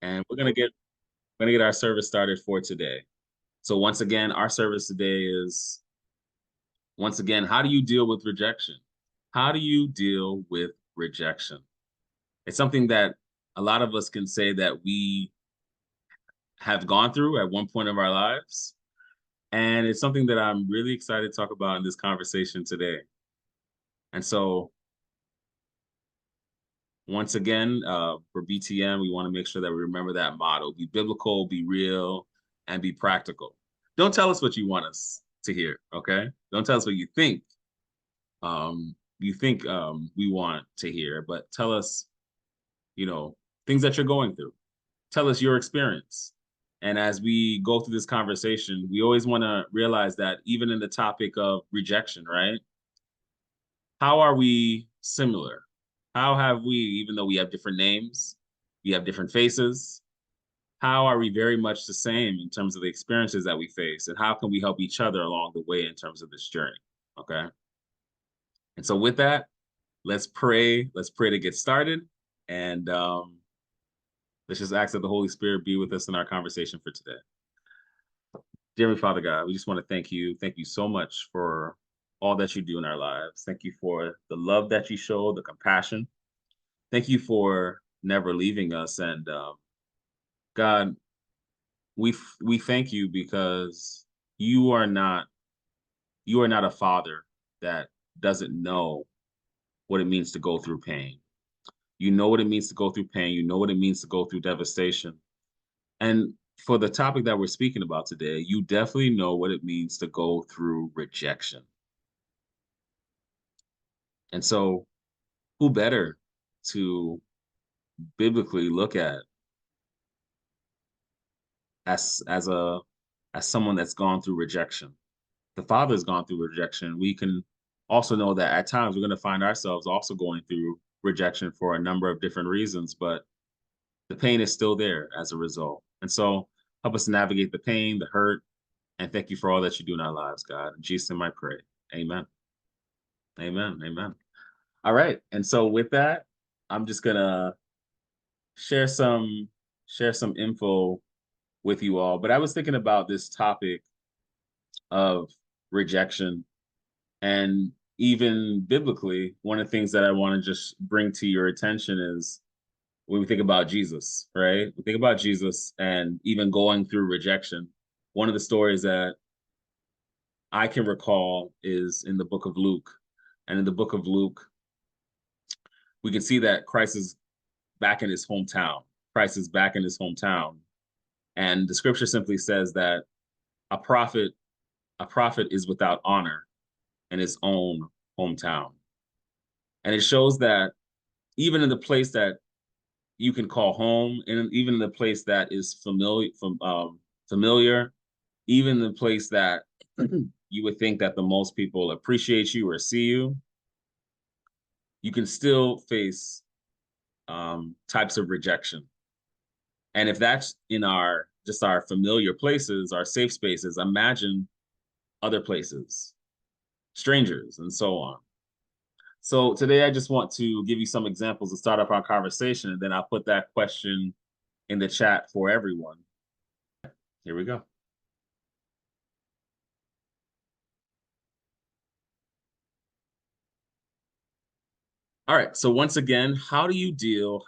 and we're gonna get our service started for today. So once again, our service today is once again, how do you deal with rejection? How do you deal with rejection? It's something that a lot of us can say that we have gone through at one point of our lives, and it's something that I'm really excited to talk about in this conversation today. And so once again, for BTM, we want to make sure that we remember that motto: be biblical, be real, and be practical. Don't tell us what you want us to hear, okay? Don't tell us what we want to hear, but tell us, you know, things that you're going through. Tell us your experience. And as we go through this conversation, we always want to realize that even in the topic of rejection, right? How are we similar? How have we, even though we have different names, we have different faces, how are we very much the same in terms of the experiences that we face? And how can we help each other along the way in terms of this journey? Okay. And so with that, let's pray. Let's pray to get started. And let's just ask that the Holy Spirit be with us in our conversation for today. Dear Heavenly Father God, we just want to thank you. Thank you so much for all that you do in our lives. Thank you for the love that you show, the compassion. Thank you for never leaving us. And God, we thank you because you are not you are not a father that doesn't know what it means to go through pain. You know what it means to go through pain. You know what it means to go through devastation. And for the topic that we're speaking about today, you definitely know what it means to go through rejection. And so, who better to biblically look at as as someone that's gone through rejection? The Father's gone through rejection. We can also know that at times we're going to find ourselves also going through rejection for a number of different reasons, but the pain is still there as a result. And so, help us navigate the pain, the hurt, and thank you for all that you do in our lives, God. In Jesus' name I pray. Amen. Amen. Amen. All right. And so with that, I'm just gonna share some share some info with you all. But I was thinking about this topic of rejection, and even biblically, one of the things that I want to just bring to your attention is when we think about Jesus, right? We think about Jesus and even going through rejection. One of the stories that I can recall is in the book of Luke. And in the book of Luke, we can see that Christ is back in his hometown. Christ is back in his hometown. And the scripture simply says that a prophet, a prophet is without honor in his own hometown. And it shows that even in the place that you can call home, and even in the place that is familiar, even the place that you would think that the most people appreciate you or see you, you can still face types of rejection. And if that's in our just our familiar places, our safe spaces, imagine other places, strangers, and so on. So today I just want to give you some examples to start up our conversation, and then I'll put that question in the chat for everyone. Here we go. All right. So once again, how do you deal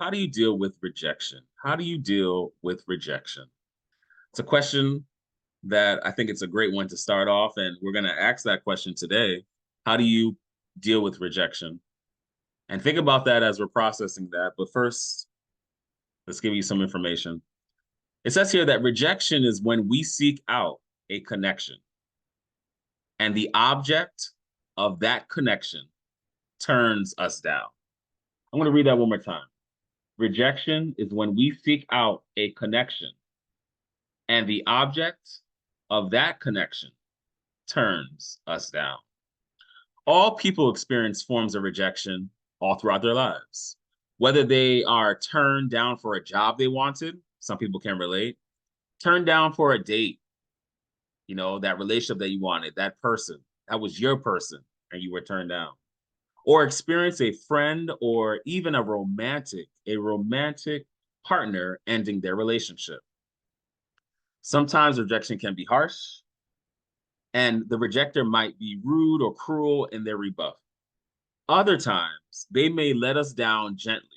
with rejection? How do you deal with rejection? It's a question that I think it's a great one to start off. And we're going to ask that question today. How do you deal with rejection? And think about that as we're processing that. But first, let's give you some information. It says here that rejection is when we seek out a connection and the object of that connection turns us down. I'm going to read that one more time. Rejection is when we seek out a connection and the object of that connection turns us down. All people experience forms of rejection all throughout their lives. Whether they are turned down for a job they wanted, some people can relate, turned down for a date, that relationship that you wanted, that person, that was your person, and you were turned down. Or experience a friend or even a romantic partner ending their relationship. Sometimes rejection can be harsh, and the rejecter might be rude or cruel in their rebuff. Other times, they may let us down gently.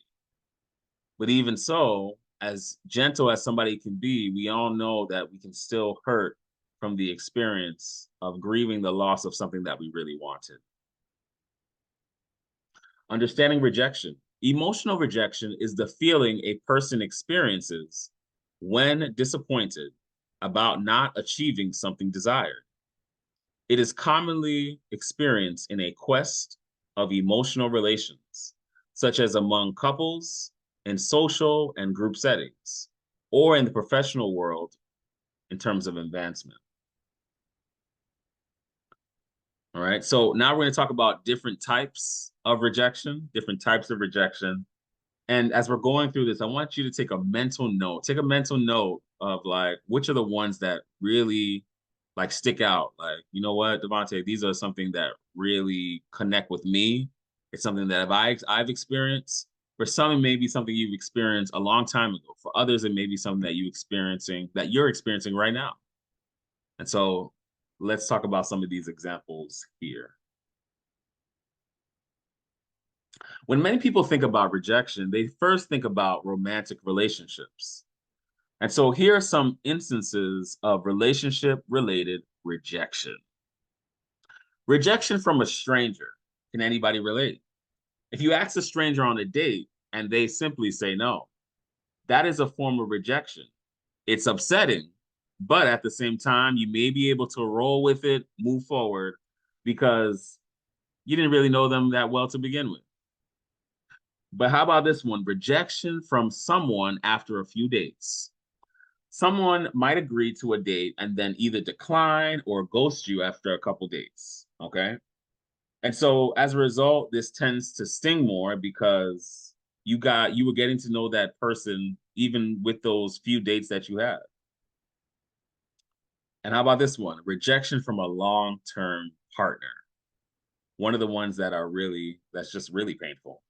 But even so, as gentle as somebody can be, we all know that we can still hurt from the experience of grieving the loss of something that we really wanted. Understanding rejection. Emotional rejection is the feeling a person experiences when disappointed about not achieving something desired. It is commonly experienced in a quest of emotional relations, such as among couples, in social and group settings, or in the professional world in terms of advancement. All right. So now we're going to talk about different types of rejection, different types of rejection. And as we're going through this, I want you to take a mental note. Take a mental note of like which are the ones that really like stick out. Like, you know what, Devonte, these are something that really connect with me. It's something that I've experienced. For some, it may be something you've experienced a long time ago. For others, it may be something that you're experiencing right now. And so let's talk about some of these examples here. When many people think about rejection, they first think about romantic relationships. And so here are some instances of relationship related rejection. Rejection from a stranger. Can anybody relate? If you ask a stranger on a date and they simply say no, that is a form of rejection. It's upsetting, but at the same time, you may be able to roll with it, move forward, because you didn't really know them that well to begin with. But how about this one? Rejection from someone after a few dates. Someone might agree to a date and then either decline or ghost you after a couple dates. Okay. And so as a result, this tends to sting more because you were getting to know that person even with those few dates that you had. And how about this one? Rejection from a long-term partner. One of the ones that's just really painful.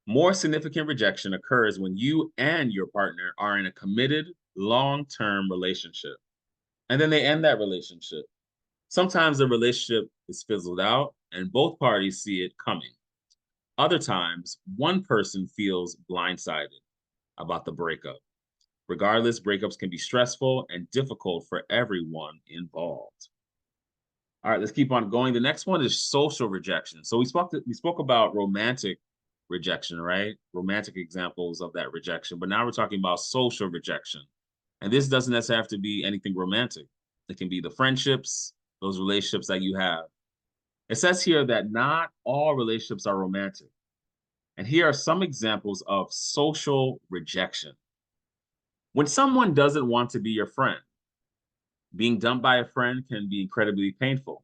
More significant rejection occurs when you and your partner are in a committed long-term relationship. And then they end that relationship. Sometimes the relationship is fizzled out and both parties see it coming. Other times, one person feels blindsided about the breakup. Regardless, breakups can be stressful and difficult for everyone involved. All right, let's keep on going. The next one is social rejection. So we spoke about romantic rejection, right? Romantic examples of that rejection, but now we're talking about social rejection. And this doesn't necessarily have to be anything romantic. It can be the friendships, those relationships that you have. It says here that not all relationships are romantic. And here are some examples of social rejection. When someone doesn't want to be your friend, being dumped by a friend can be incredibly painful.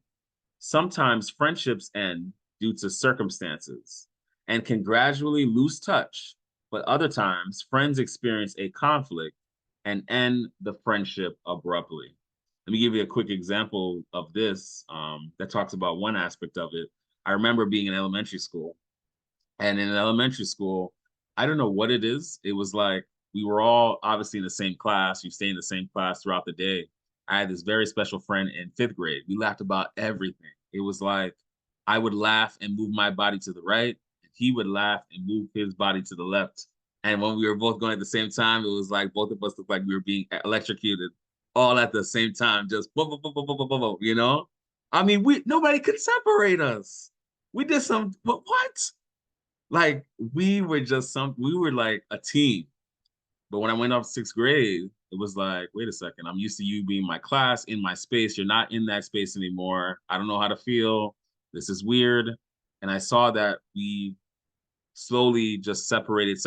Sometimes friendships end due to circumstances and can gradually lose touch, but other times friends experience a conflict and end the friendship abruptly. Let me give you a quick example of this that talks about one aspect of it. I remember being in elementary school, and in elementary school, I don't know what it is. It was like we were all obviously in the same class. You stay in the same class throughout the day. I had this very special friend in fifth grade. We laughed about everything. It was like I would laugh and move my body to the right, and he would laugh and move his body to the left. And when we were both going at the same time, it was like both of us looked like we were being electrocuted all at the same time, just boom, boom, boom, boom, boom, boom, boom, you know? I mean, we nobody could separate us. We did some, but what? Like we were like a team. But when I went up sixth grade, it was like, wait a second, I'm used to you being my class, in my space. You're not in that space anymore. I don't know how to feel. This is weird. And I saw that we slowly just separated.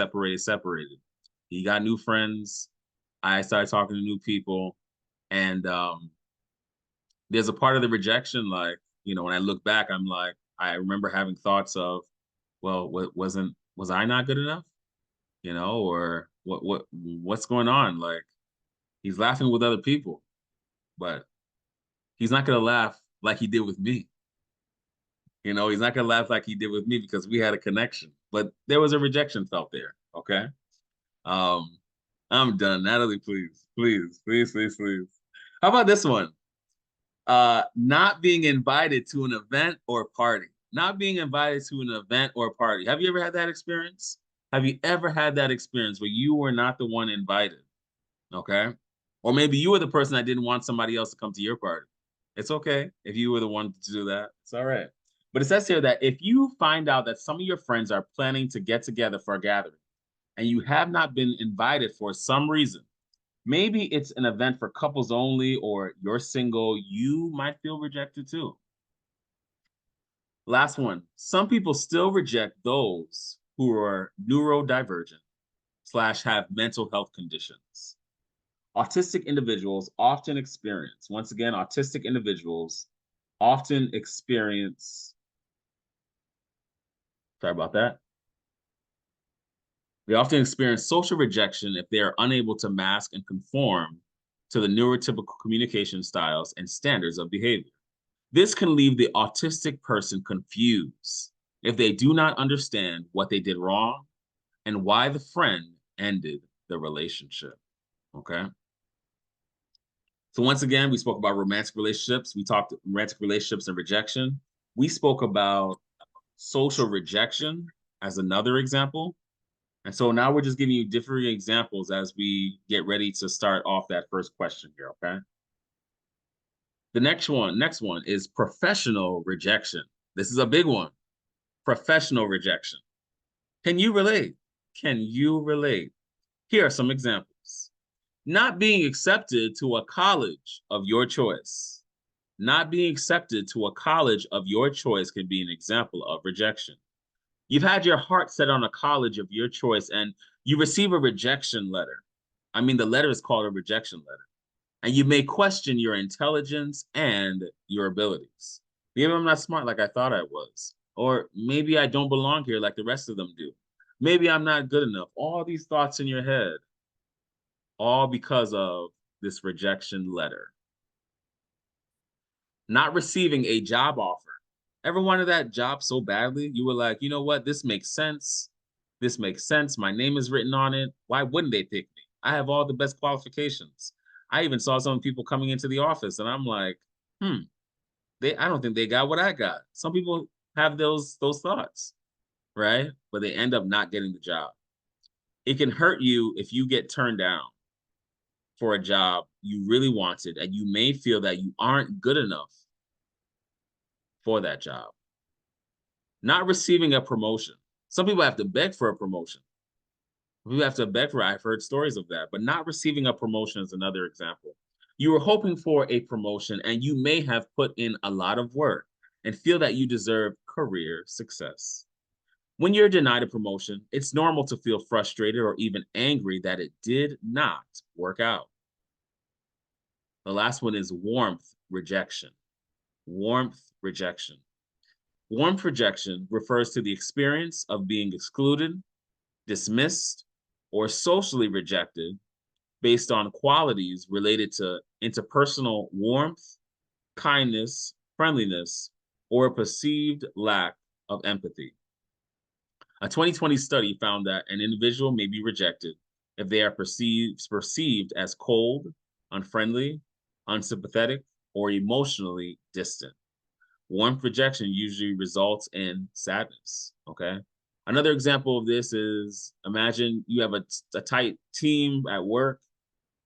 He got new friends. I started talking to new people. And there's a part of the rejection, like, when I look back, I'm like, I remember having thoughts of, well, was I not good enough? Or what's going on? Like, he's laughing with other people, but he's not gonna laugh like he did with me. He's not gonna laugh like he did with me because we had a connection. But there was a rejection felt there. Okay. I'm done. Natalie, please, please, please, please, please. How about this one? Not being invited to an event or party. Not being invited to an event or party. Have you ever had that experience? Have you ever had that experience where you were not the one invited? Okay. Or maybe you were the person that didn't want somebody else to come to your party. It's okay if you were the one to do that. It's all right. But it says here that if you find out that some of your friends are planning to get together for a gathering and you have not been invited for some reason, maybe it's an event for couples only or you're single, you might feel rejected too. Last one. Some people still reject those who are neurodivergent slash have mental health conditions. Autistic individuals often experience, once again, autistic individuals often experience, sorry about that. They often experience social rejection if they are unable to mask and conform to the neurotypical communication styles and standards of behavior. This can leave the autistic person confused if they do not understand what they did wrong and why the friend ended the relationship. Okay. So once again, we spoke about romantic relationships. We talked romantic relationships and rejection. We spoke about social rejection as another example. And so now we're just giving you different examples as we get ready to start off that first question here, okay? The next one is professional rejection. This is a big one. Professional rejection. Can you relate? Can you relate? Here are some examples. Not being accepted to a college of your choice. Not being accepted to a college of your choice can be an example of rejection. You've had your heart set on a college of your choice and you receive a rejection letter. I mean, the letter is called a rejection letter. And you may question your intelligence and your abilities. Maybe I'm not smart like I thought I was. Or maybe I don't belong here like the rest of them do. Maybe I'm not good enough. All these thoughts in your head, all because of this rejection letter. Not receiving a job offer. Ever wanted that job so badly? You were like, you know what? This makes sense. This makes sense. My name is written on it. Why wouldn't they pick me? I have all the best qualifications. I even saw some people coming into the office and I'm like, I don't think they got what I got. Some people have those thoughts, right? But they end up not getting the job. It can hurt you if you get turned down for a job you really wanted and you may feel that you aren't good enough for that job. Not receiving a promotion. Some people have to beg for a promotion. We have to beg for it. I've heard stories of that, but not receiving a promotion is another example. You were hoping for a promotion and you may have put in a lot of work and feel that you deserve career success. When you're denied a promotion, it's normal to feel frustrated or even angry that it did not work out. The last one is warmth rejection. Warmth rejection. Warmth rejection refers to the experience of being excluded, dismissed, or socially rejected based on qualities related to interpersonal warmth, kindness, friendliness, or a perceived lack of empathy. A 2020 study found that an individual may be rejected if they are perceived as cold, unfriendly, unsympathetic, or emotionally distant. Warmth rejection usually results in sadness, okay? Another example of this is imagine you have a tight team at work.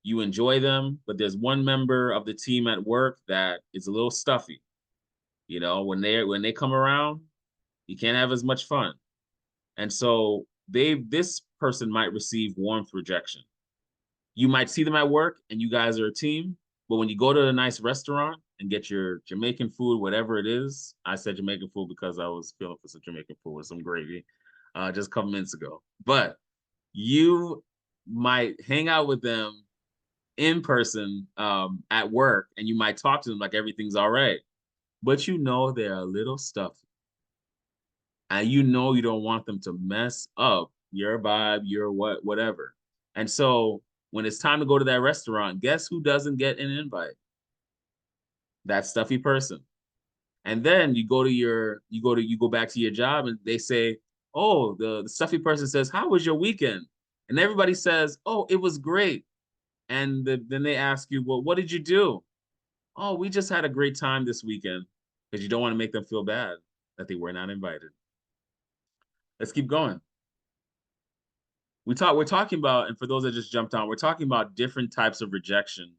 You enjoy them, but there's one member of the team at work that is a little stuffy. You know, when they come around, you can't have as much fun. And so this person might receive warmth rejection. You might see them at work and you guys are a team, but when you go to a nice restaurant and get your Jamaican food, whatever it is, I said Jamaican food because I was feeling for some Jamaican food with some gravy just a couple minutes ago. But you might hang out with them in person at work and you might talk to them like everything's all right. But you know they're a little stuffy. And you know you don't want them to mess up your vibe, your whatever. And so when it's time to go to that restaurant, guess who doesn't get an invite? That stuffy person. And then you go back to your job and they say, "Oh, the stuffy person says, "How was your weekend?" And everybody says, "Oh, it was great." And then they ask you, "Well, what did you do?" "Oh, we just had a great time this weekend," because you don't want to make them feel bad that they were not invited. Let's keep going. We're talking about, and for those that just jumped on, we're talking about different types of rejection.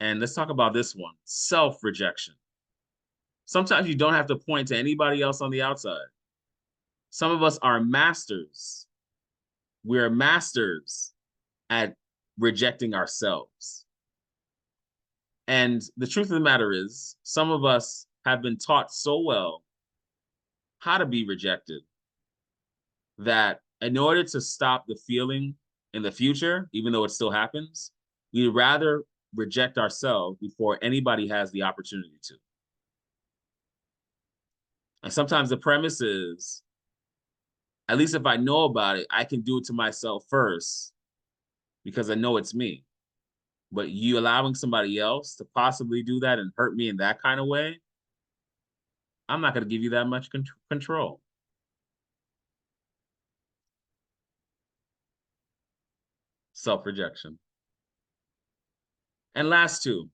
And let's talk about this one, self-rejection. Sometimes you don't have to point to anybody else on the outside. Some of us are masters. We're masters at rejecting ourselves. And the truth of the matter is, some of us have been taught so well how to be rejected that in order to stop the feeling in the future, even though it still happens, we'd rather reject ourselves before anybody has the opportunity to. And sometimes the premise is, at least if I know about it, I can do it to myself first because I know it's me. But you allowing somebody else to possibly do that and hurt me in that kind of way, I'm not going to give you that much control. Self-rejection. And last two,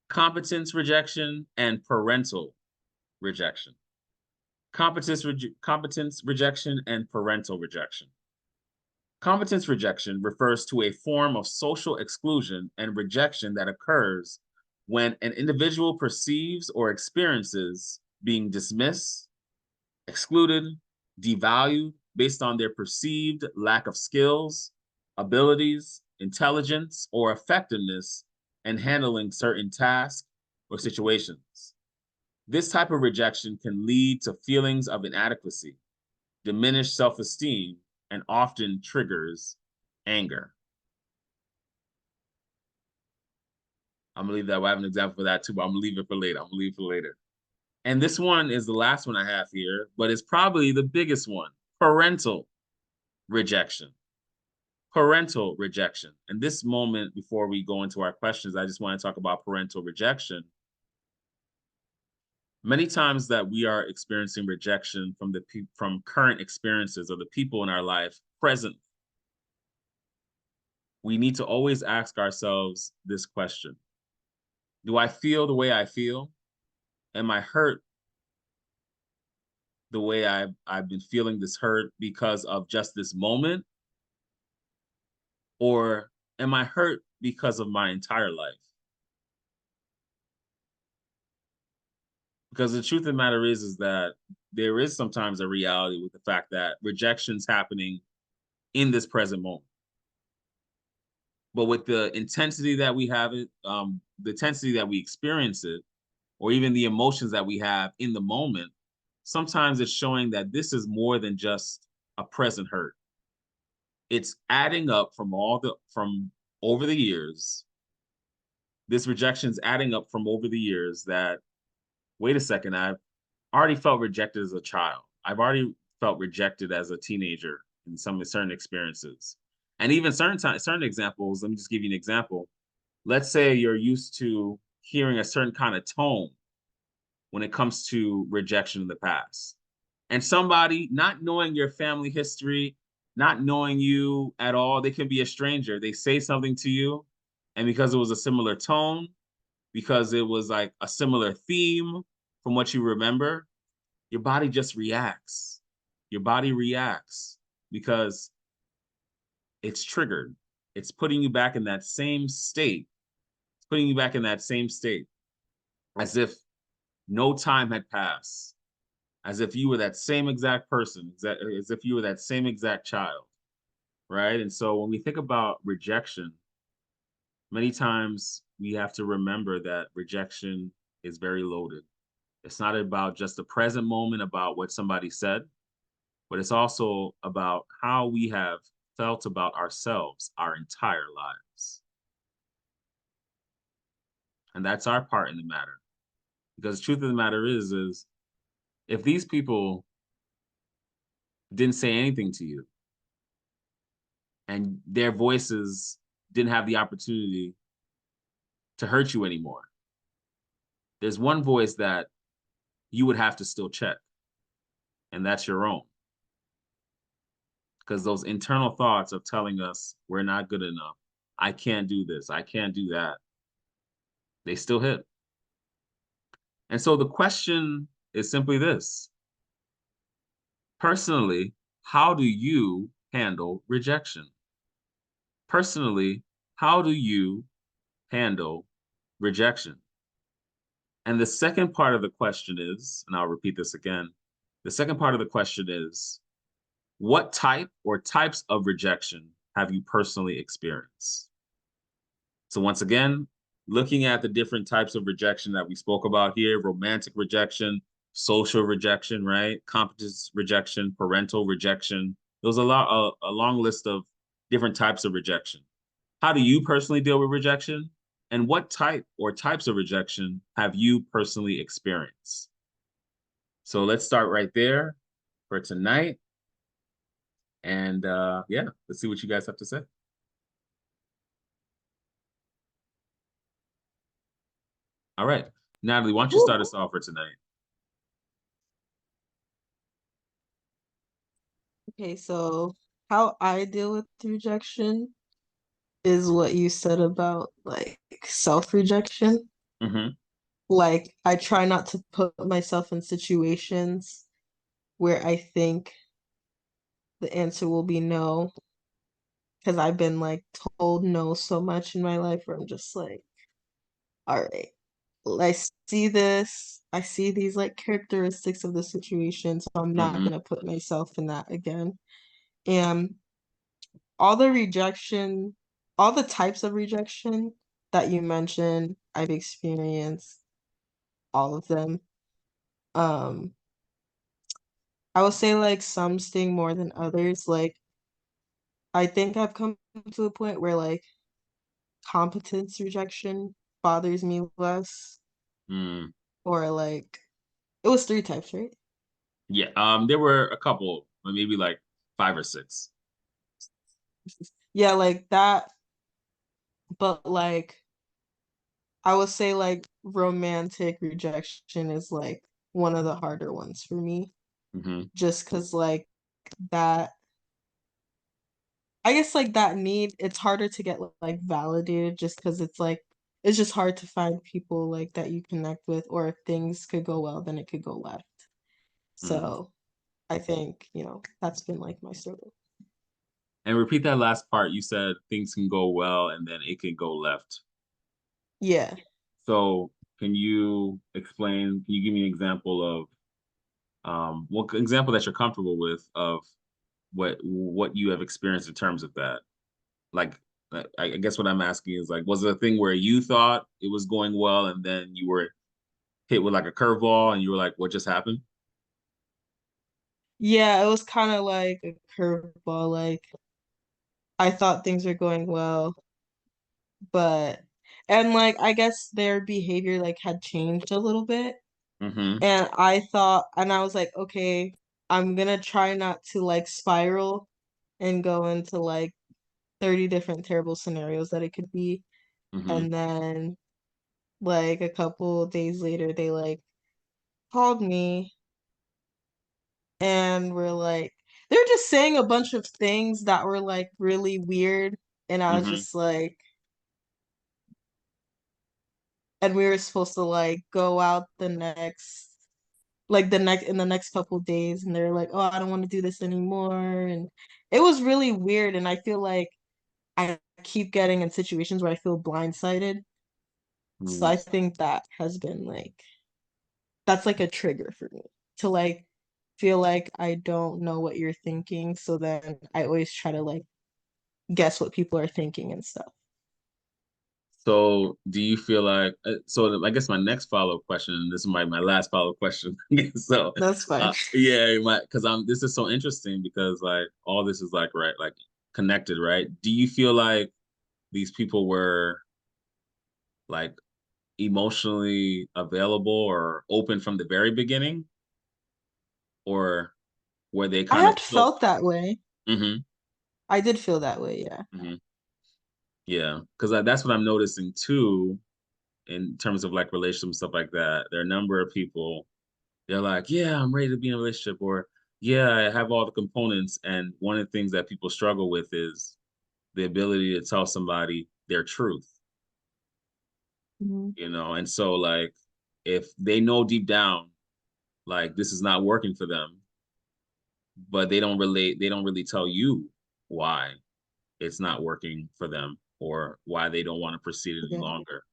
competence rejection and parental rejection. Competence rejection and parental rejection. Competence rejection refers to a form of social exclusion and rejection that occurs when an individual perceives or experiences being dismissed, excluded, devalued based on their perceived lack of skills, abilities, intelligence, or effectiveness in handling certain tasks or situations. This type of rejection can lead to feelings of inadequacy, diminished self-esteem, and often triggers anger. I'm gonna leave that. I have an example for that too, but I'm gonna leave it for later. And this one is the last one I have here, but it's probably the biggest one: parental rejection. Parental rejection. And this moment, before we go into our questions, I just want to talk about parental rejection. Many times that we are experiencing rejection from from current experiences of the people in our life present, we need to always ask ourselves this question: do I feel the way I feel? Am I hurt the way I've been feeling this hurt because of just this moment? Or am I hurt because of my entire life? Because the truth of the matter is that there is sometimes a reality with the fact that rejection's happening in this present moment. But with the intensity that we have it, the intensity that we experience it, or even the emotions that we have in the moment, sometimes it's showing that this is more than just a present hurt. It's adding up from over the years. This rejection's adding up from over the years that, wait a second, I've already felt rejected as a child. I've already felt rejected as a teenager in some certain experiences. And even certain examples, let me just give you an example. Let's say you're used to hearing a certain kind of tone when it comes to rejection in the past. And somebody not knowing your family history, not knowing you at all, they can be a stranger. They say something to you, and because it was a similar tone, because it was like a similar theme from what you remember, your body just reacts. Your body reacts because it's triggered. It's putting you back in that same state. It's putting you back in that same state as if no time had passed, as if you were that same exact person, as if you were that same exact child, right? And so when we think about rejection, many times we have to remember that rejection is very loaded. It's not about just the present moment about what somebody said, but it's also about how we have felt about ourselves our entire lives. And that's our part in the matter. Because the truth of the matter is if these people didn't say anything to you and their voices didn't have the opportunity to hurt you anymore, there's one voice that you would have to still check, and that's your own. because those internal thoughts of telling us we're not good enough, I can't do this, I can't do that, they still hit. And so the question is simply this: personally, how do you handle rejection? Personally, how do you handle rejection? And the second part of the question is, and I'll repeat this again, the second part of the question is, what type or types of rejection have you personally experienced? So once again, looking at the different types of rejection that we spoke about here: romantic rejection, social rejection, right? Competence rejection, parental rejection. There's a long list of different types of rejection. How do you personally deal with rejection? And what type or types of rejection have you personally experienced? So let's start right there for tonight. And yeah, let's see what you guys have to say. All right. Natalie, why don't you start us off for tonight? Okay, so how I deal with rejection is what you said about like self-rejection. Mm-hmm. Like I try not to put myself in situations where I think the answer will be no, because I've been like told no so much in my life where I'm just like, all right, I see this, I see these like characteristics of the situation, so I'm not Mm-hmm. gonna put myself in that again. And all the rejection, all the types of rejection that you mentioned, I've experienced all of them. Um, I would say like some sting more than others. Like I think I've come to a point where like competence rejection bothers me less, Mm. or like it was three types, right? Yeah. There were a couple, maybe like five or six. Yeah, like that, but like I would say like romantic rejection is like one of the harder ones for me, Mm-hmm. just because like that I guess like that need it's harder to get like validated just because it's like it's just hard to find people like that you connect with, or if things could go well then it could go left. Mm. So I think that's been like my struggle. And repeat that last part. You said things can go well and then it can go left. Yeah. So can you explain, can you give me an example of what example that you're comfortable with of what you have experienced in terms of that? Like I guess what I'm asking is, like, was it a thing where you thought it was going well and then you were hit with like a curveball and you were like, what just happened? Yeah, it was kind of like a curveball. Like I thought things were going well, but and like I guess their behavior like had changed a little bit. Mm-hmm. And I thought, and I was like, okay, I'm gonna try not to like spiral and go into like 30 different terrible scenarios that it could be. Mm-hmm. And then like a couple days later, they like called me and were like, they were just saying a bunch of things that were like really weird. And I was Mm-hmm. just like, and we were supposed to like go out in the next couple days, and they're like, oh, I don't want to do this anymore. And it was really weird. And I feel like I keep getting in situations where I feel blindsided. So Mm. I think that has been like that's like a trigger for me to like feel like I don't know what you're thinking. So then I always try to like guess what people are thinking and stuff. So, do you feel like? So, I guess my next follow-up question, and this is my last follow-up question. So, That's fine. yeah, because I'm. This is so interesting because like all this is like right, like connected, right? Do you feel like these people were like emotionally available or open from the very beginning, or were they I kind of had so? felt that way. Mm-hmm. I did feel that way, yeah. Mm-hmm. Yeah, because that's what I'm noticing too in terms of like relationships stuff like that. There are a number of people. They're like, yeah, I'm ready to be in a relationship, or yeah, I have all the components. And one of the things that people struggle with is the ability to tell somebody their truth, Mhm. And so, like, if they know deep down, like, this is not working for them, but they don't really tell you why it's not working for them or why they don't want to proceed any Yeah. longer.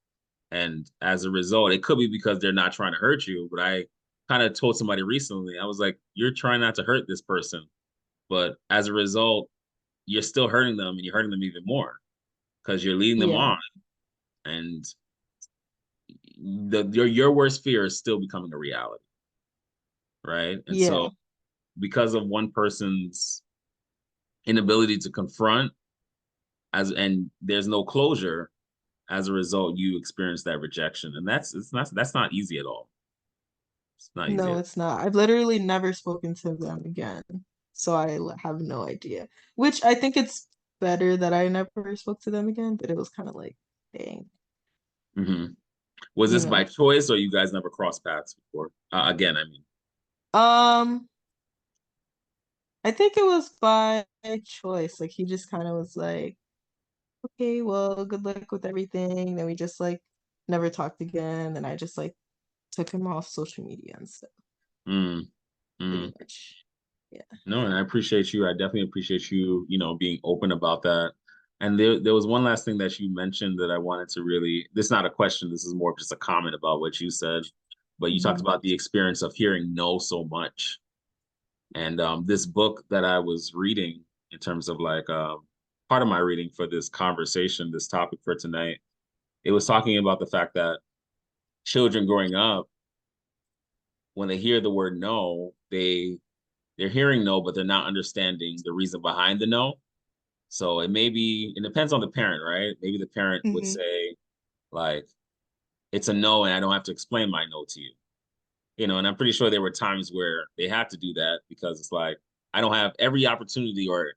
And as a result, it could be because they're not trying to hurt you. But I kind of told somebody recently, I was like, you're trying not to hurt this person. But as a result, you're still hurting them and you're hurting them even more because you're leading them Yeah. on. And your worst fear is still becoming a reality. Right. And Yeah. so because of one person's inability to confront and there's no closure, as a result, you experience that rejection. And that's not easy at all. It's not easy No, at it's not. I've literally never spoken to them again. So have no idea. Which I think it's better that I never spoke to them again, but it was kind of like, dang, all. Was you this by know. choice or you guys never crossed paths before? Again, I mean. Um, I think it was by choice. Like he just kind of was like, okay, well, good luck with everything. Then we just like never talked again. And I just like took him off social media and stuff, Mm, pretty mm. much. Yeah. No, and I appreciate you. I definitely appreciate you, being open about that. And there was one last thing that you mentioned that I wanted to really, this is not a question, this is more of just a comment about what you said. But you talked Mhm. about the experience of hearing no so much. And this book that I was reading in terms of like part of my reading for this conversation, this topic for tonight, it was talking about the fact that children growing up, when they hear the word no, they're hearing no, but they're not understanding the reason behind the no. So it depends on the parent, right? Maybe the parent would Mhm. say, like, it's a no, and I don't have to explain my no to you. And I'm pretty sure there were times where they had to do that because it's like, I don't have every opportunity or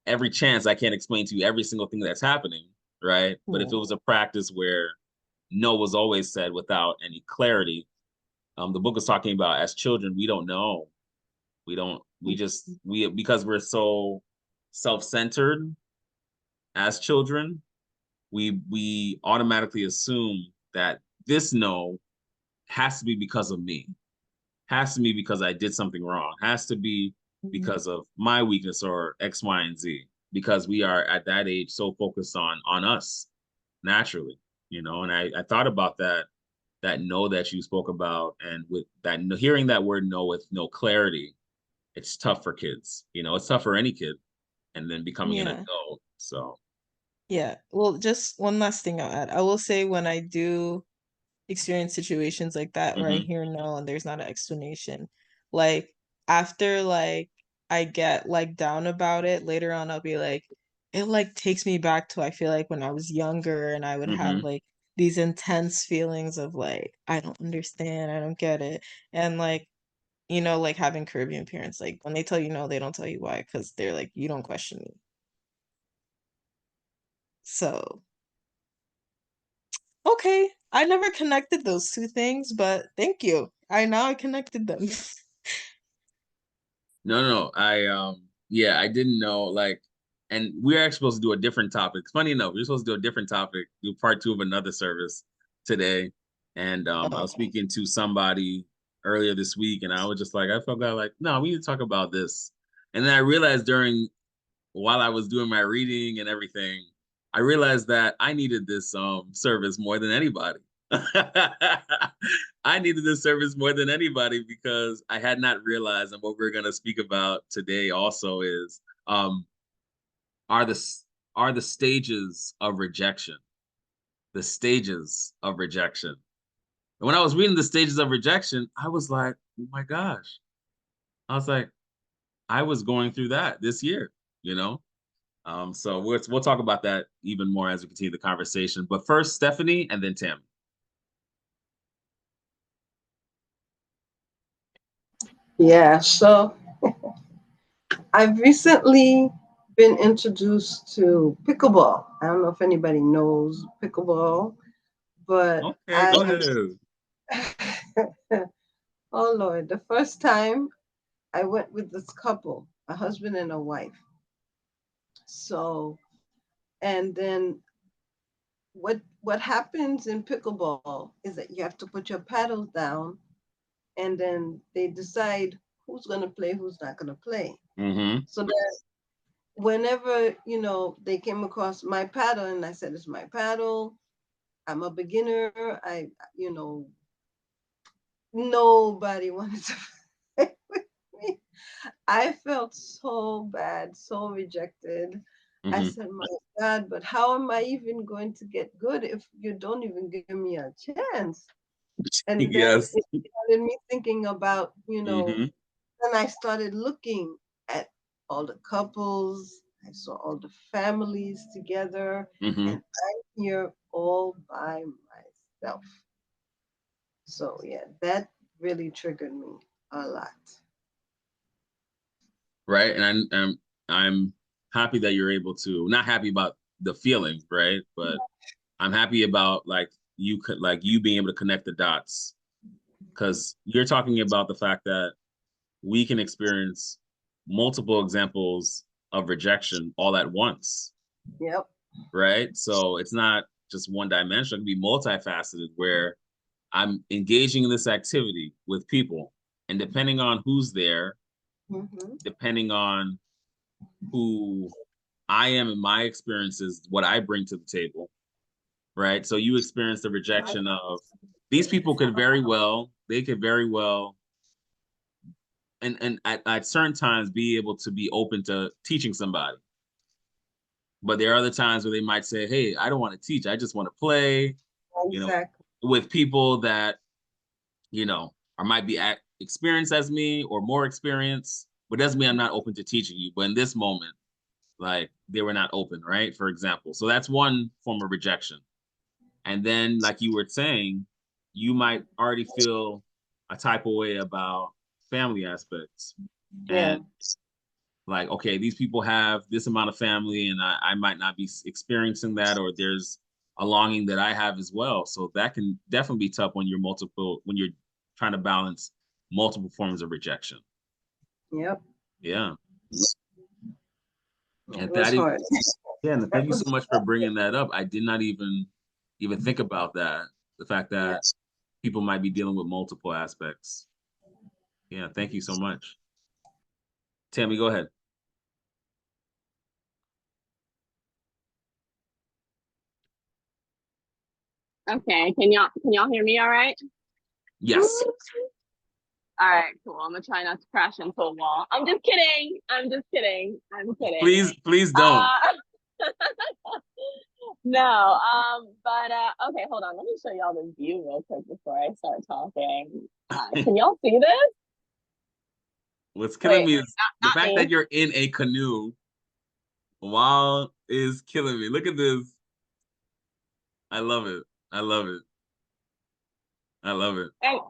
every chance I can't explain to you every single thing that's happening, right? But if it was Yeah. a practice where no was always said without any clarity, the book is talking about as children, we don't know. Because we're so self-centered as children, we automatically assume that this no has to be because of me, has to be because I did something wrong, has to be Mhm. because of my weakness or X, Y, and Z. Because we are at that age so focused on us naturally, And I thought about that no that you spoke about, and with that hearing that word no with no clarity, it's tough for kids. It's tough for any kid, and then becoming an Yeah. adult. So. Yeah. Well, just one last thing I'll add. I will say when I do experience situations like that where I Hmm. hear no and there's not an explanation, like after like I get like down about it, later on I'll be like, it like takes me back to I feel like when I was younger and I would have Hmm. like these intense feelings of like, I don't understand, I don't get it. And like, like having Caribbean parents, like when they tell you no, they don't tell you why, because they're like, you don't question me. So okay. I never connected those two things, but thank you. I connected them. No, no, no. Yeah, I didn't know. Like, and we're actually supposed to do a different topic. Funny enough, we are supposed to do a different topic, do part two of another service today. And I was Oh. speaking to somebody earlier this week, and I was just like, I felt like, no, we need to talk about this. And then I realized while I was doing my reading and everything, I realized that I needed this service more than anybody. I needed this service more than anybody because I had not realized, and what we're going to speak about today also is are the are the stages of rejection. The stages of rejection. And when I was reading the stages of rejection, I was like, oh my gosh. I was like, I was going through that this year, you know? So we'll talk about that even more as we continue the conversation. But first, Stephanie, and then Tammie. Yeah, so I've recently been introduced to pickleball. I don't know if anybody knows pickleball, but Okay, I go am. ahead. Oh Lord, the first time I went with this couple, a husband and a wife. So, and then what happens in pickleball is that you have to put your paddles down, and then they decide who's going to play, who's not going to play. Mm-hmm. So that whenever, they came across my paddle, and I said, it's my paddle, I'm a beginner, nobody wanted to play with me. I felt so bad, so rejected. I Mm-hmm. said, my God, but how am I even going to get good if you don't even give me a chance? And then Yes. it started me thinking about, Mm-hmm. then I started looking at all the couples, I saw all the families together, Mm-hmm. and I'm here all by myself. So yeah, that really triggered me a lot. Right. And I'm happy that you're able to, not happy about the feeling, right? But I'm happy about like you could like you being able to connect the dots, because you're talking about the fact that we can experience multiple examples of rejection all at once, Yep. right? So it's not just one dimension, it can be multifaceted where I'm engaging in this activity with people, and depending on who's there, Mm-hmm. depending on who I am and my experiences, what I bring to the table, right? So you experience the rejection of these people they could very well, and at certain times be able to be open to teaching somebody. But there are other times where they might say, hey, I don't want to teach. I just want to play, you know, Exactly. with people that, or might be experienced as me or more experienced, but doesn't mean I'm not open to teaching you. But in this moment, like they were not open, right? For example. So that's one form of rejection. And then, like you were saying, you might already feel a type of way about family aspects. Yeah. And like, okay, these people have this amount of family, and I might not be experiencing that, or there's a longing that I have as well. So that can definitely be tough when you're trying to balance multiple forms of rejection. Yep. Yeah. It And was that is, hard. yeah, and That thank you so was much for bringing that up. I did not even think about that. The fact yeah. that people might be dealing with multiple aspects. Yeah, thank you so much. Tammie, go ahead. Okay, can y'all hear me all right? Yes. All right, cool. I'm gonna try not to crash into a wall. I'm just kidding. I'm just kidding. I'm kidding. Please don't. No, but okay, hold on. Let me show y'all this view real quick before I start talking. Can y'all see this? What's killing Wait, me is the not fact that me. you're in a canoe while is killing me. Look at this. I love it. I love it. I love it. And,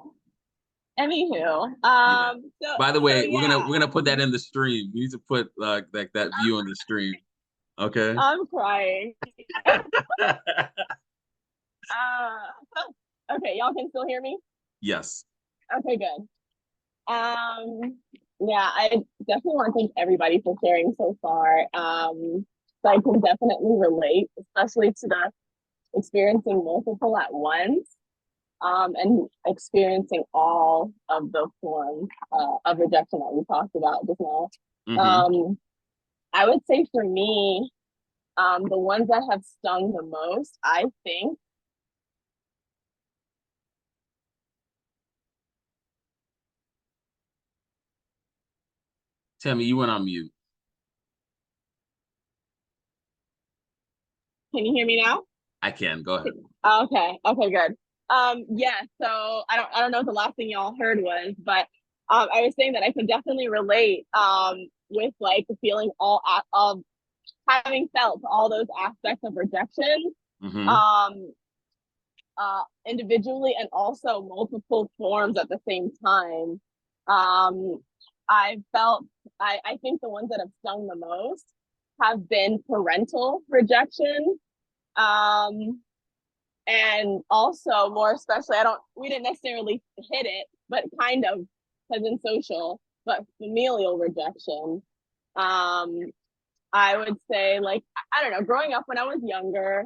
anywho, Yeah. so By the so way, yeah, we're gonna put that in the stream. We need to put like that view on the stream. Okay. I'm crying. Okay, y'all can still hear me? Yes. Okay, good. Yeah, I definitely want to thank everybody for sharing so far. So I can definitely relate, especially to the experiencing multiple at once, and experiencing all of the forms of rejection that we talked about just now. Mm-hmm. I would say for me, the ones that have stung the most, I think. Tammie, you went on mute. Can you hear me now? I can. Go ahead. Okay. Okay, good. Yeah, so I don't know what the last thing y'all heard was, but I was saying that I can definitely relate with like the feeling of having felt all those aspects of rejection Mm-hmm. um individually and also multiple forms at the same time. Um I felt I think the ones that have stung the most have been parental rejection. Um and also more especially, we didn't necessarily hit it, but kind of, has been social. but familial rejection. I would say, like, I don't know, growing up when I was younger,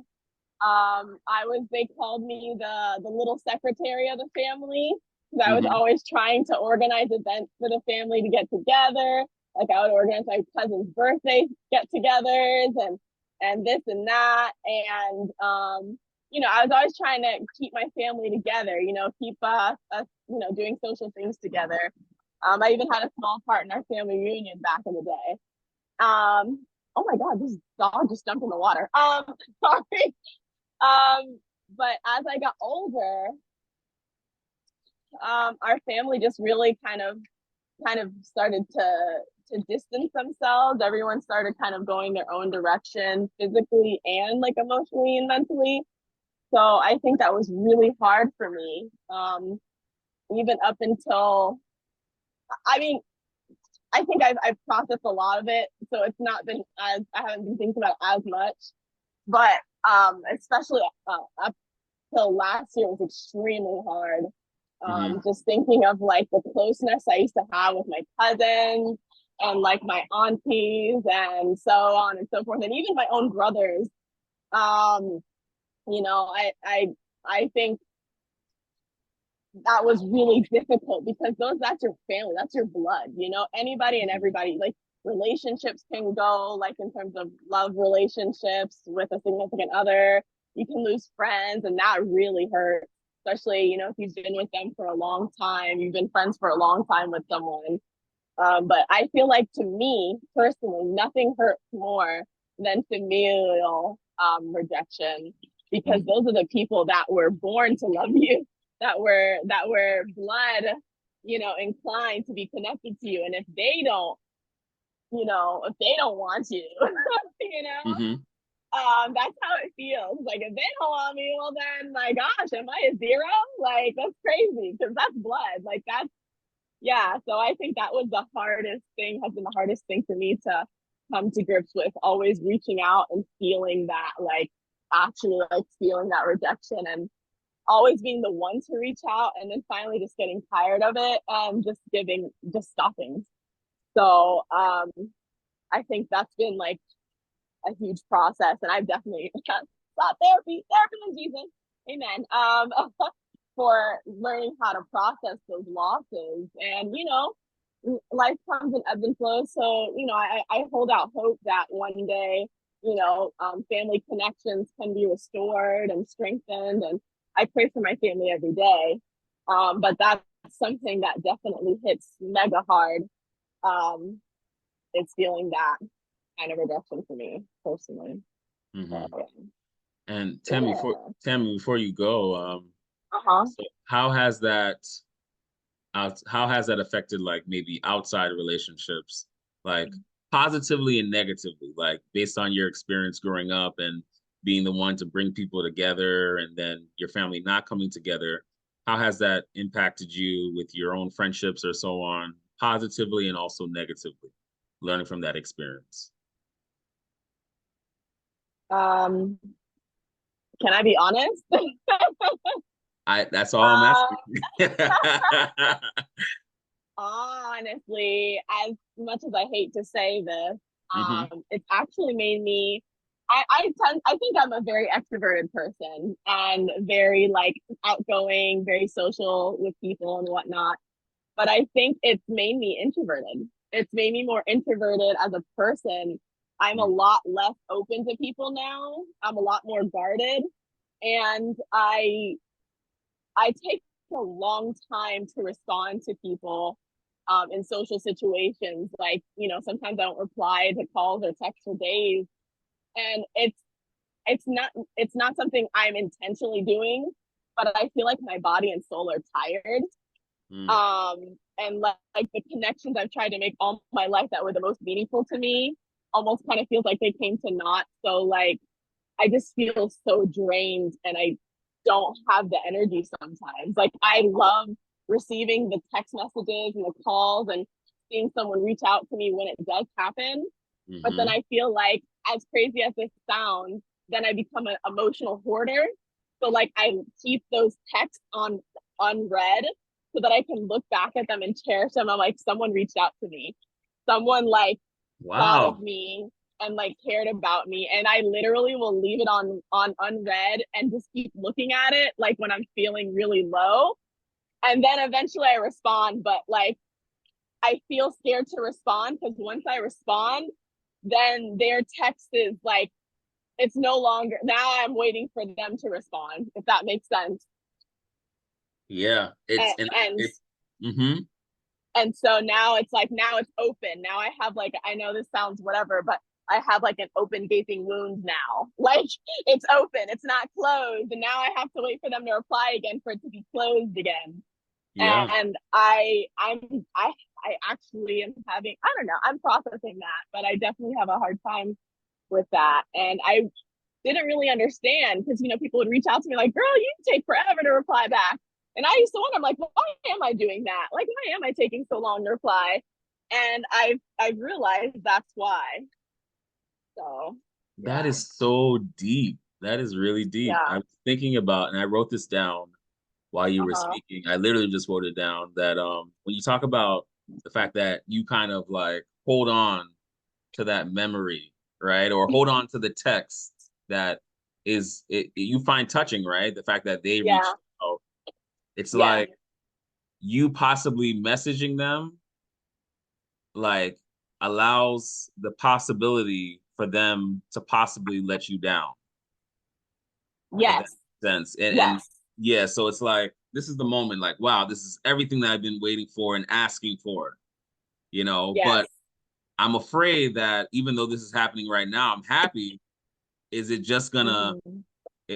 they called me the little secretary of the family, because I was Mm-hmm. always trying to organize events for the family to get together. Like, I would organize my cousin's birthday get-togethers and this and that. And I was always trying to keep my family together, keep us, doing social things together. I even had a small part in our family reunion back in the day. Oh my God, this dog just jumped in the water. Sorry. But as I got older, our family just really kind of started to distance themselves. Everyone started kind of going their own direction, physically and like emotionally and mentally. So I think that was really hard for me. Even up until, I mean, I think I've processed a lot of it, so it's not been as, I haven't been thinking about it as much. But especially up till last year was extremely hard. Just thinking of like the closeness I used to have with my cousins and like my aunties and so on and so forth, and even my own brothers. I think that was really difficult because that's your family, that's your blood, anybody and everybody, like relationships can go, like in terms of love relationships with a significant other, you can lose friends, and that really hurts, especially, if you've been with them for a long time, you've been friends for a long time with someone. But I feel like, to me personally, nothing hurts more than familial rejection, because those are the people that were born to love you, that were blood, inclined to be connected to you. And if they don't, want you, Mm-hmm. that's how it feels. Like, if they don't want me, well then, my gosh, am I a zero? Like, that's crazy, because that's blood. Like, that's, yeah. So I think that was the hardest thing, has been the hardest thing for me to come to grips with, always reaching out and feeling that, like, actually, like, feeling that rejection, and always being the one to reach out, and then finally just getting tired of it and just stopping. So I think that's been like a huge process, and I've definitely sought therapy in Jesus, amen, for learning how to process those losses. And life comes in ebbs and flows, so I hold out hope that one day family connections can be restored and strengthened, and I pray for my family every day. But that's something that definitely hits mega hard. It's feeling that kind of rejection for me personally. Mm-hmm. So, And yeah. Tammie, before you go, Uh-huh. so how has that affected, like, maybe outside relationships, like positively and negatively, like based on your experience growing up and being the one to bring people together, and then your family not coming together? How has that impacted you with your own friendships or so on, positively and also negatively, learning from that experience? Um, can I be honest? That's all I'm uh, asking. Honestly, as much as I hate to say this, Hmm. it's actually made me. I think I'm a very extroverted person and very like outgoing, very social with people and whatnot. But I think it's made me introverted. It's made me more introverted as a person. I'm a lot less open to people now. I'm a lot more guarded, and I take a long time to respond to people in social situations. Like, sometimes I don't reply to calls or texts for days, and it's not something I'm intentionally doing, but I feel like my body and soul are tired. Mm. And like the connections I've tried to make all my life that were the most meaningful to me almost kind of feels like they came to naught. So like I just feel so drained, and I don't have the energy sometimes. Like, I love receiving the text messages and the calls and seeing someone reach out to me when it does happen. But then Hmm. I feel like, as crazy as this sounds, then I become an emotional hoarder. So like I keep those texts on unread, so that I can look back at them and cherish them. I'm like, someone reached out to me. Someone like thought of Wow. me and like cared about me. And I literally will leave it on unread and just keep looking at it like when I'm feeling really low. And then eventually I respond, but like I feel scared to respond because once I respond, then their text is like, it's no longer, now I'm waiting for them to respond, if that makes sense. Yeah. It's and And it's mm-hmm. and so now it's like, now it's open. Now I have like, I know this sounds whatever, but I have like an open gaping wound now. Like it's open, it's not closed. And now I have to wait for them to reply again for it to be closed again. Yeah. And I actually am having, I don't know, I'm processing that, but I definitely have a hard time with that. And I didn't really understand because, you know, people would reach out to me like, girl, you take forever to reply back. And I used to wonder, I'm like, well, why am I doing that? Like, why am I taking so long to reply? And I've realized that's why. So That yeah. is so deep. That is really deep. Yeah. I was thinking about, and I wrote this down while you were Uh-huh. speaking. I literally just wrote it down that when you talk about the fact that you kind of like hold on to that memory, right? Or hold on to the text that is you find touching, right? The fact that they Yeah. reached out. It's Yeah. like you possibly messaging them like allows the possibility for them to possibly let you down, if that Yes. makes sense. And Yes. yeah, so it's like this is the moment, like, wow, this is everything that I've been waiting for and asking for, you know. Yes. But I'm afraid that even though this is happening right now, I'm happy. Is it just gonna Mhm.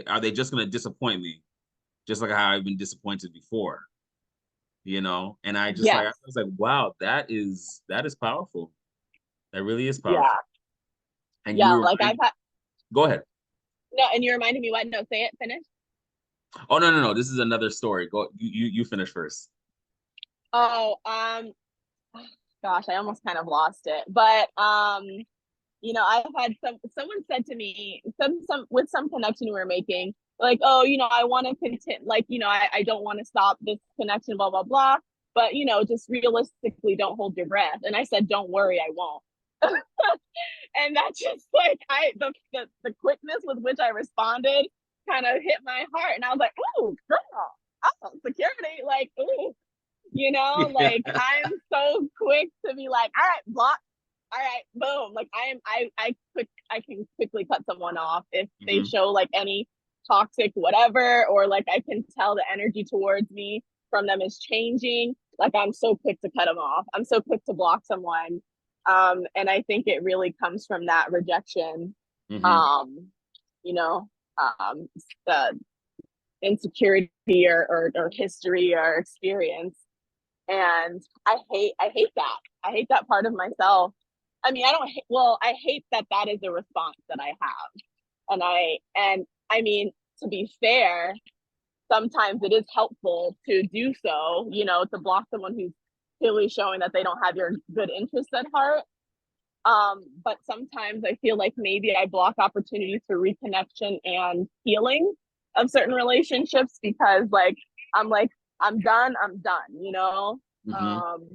are they just gonna disappoint me? Just like how I've been disappointed before, you know? And I Yes. was like, wow, that is powerful. That really is Yeah. powerful. And Yeah. you Like remind I've had, go ahead. no, and you reminded me what? No, say it, finish. Oh no. This is another story. Go you finish first. Oh, gosh, I almost kind of lost it. But you know, I've had someone said to me, some with some connection we were making, like, oh, you know, I want to continue, like, you know, I don't want to stop this connection, blah, blah, blah. But, you know, just realistically don't hold your breath. And I said, don't worry, I won't. And that just like the quickness with which I responded kind of hit my heart. And I was like, oh girl, oh security, like, ooh, you know, Yeah. like I'm so quick to be like, all right, block, all right, boom. Like I can quickly cut someone off if they Hmm. show like any toxic whatever, or like I can tell the energy towards me from them is changing. Like I'm so quick to cut them off. I'm so quick to block someone. And I think it really comes from that rejection. Hmm. Um, you know, the insecurity or history or experience. And I hate that. I hate that part of myself. I mean, I don't hate, well, I hate that that is a response that I have. And I mean, to be fair, sometimes it is helpful to do so, you know, to block someone who's clearly showing that they don't have your good interests at heart. But sometimes I feel like maybe I block opportunities for reconnection and healing of certain relationships because like I'm done, you know? Hmm. Um,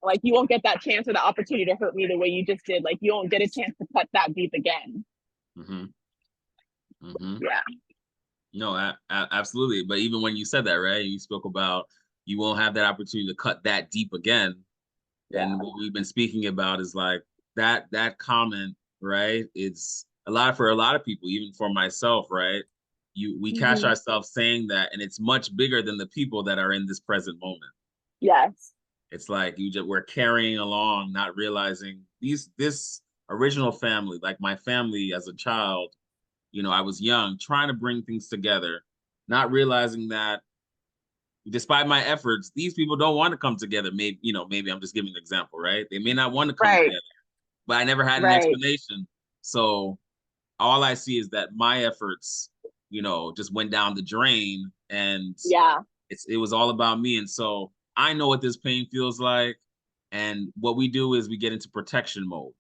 like you won't get that chance or the opportunity to hurt me the way you just did. Like you won't get a chance to cut that deep again. Hmm. Hmm. Yeah. No, absolutely. But even when you said that, right, you spoke about you won't have that opportunity to cut that deep again. And Yeah. what we've been speaking about is like that comment, right? It's a lot for a lot of people, even for myself, right? We catch Mm-hmm. ourselves saying that, and it's much bigger than the people that are in this present moment. Yes. It's like we're carrying along, not realizing this original family, like my family as a child, you know, I was young, trying to bring things together, not realizing that despite my efforts, these people don't want to come together. Maybe, you know, maybe I'm just giving an example, right? They may not want to come Right. together, but I never had an Right. explanation. So all I see is that my efforts, you know, just went down the drain, and Yeah. it was all about me. And so I know what this pain feels like. And what we do is we get into protection mode.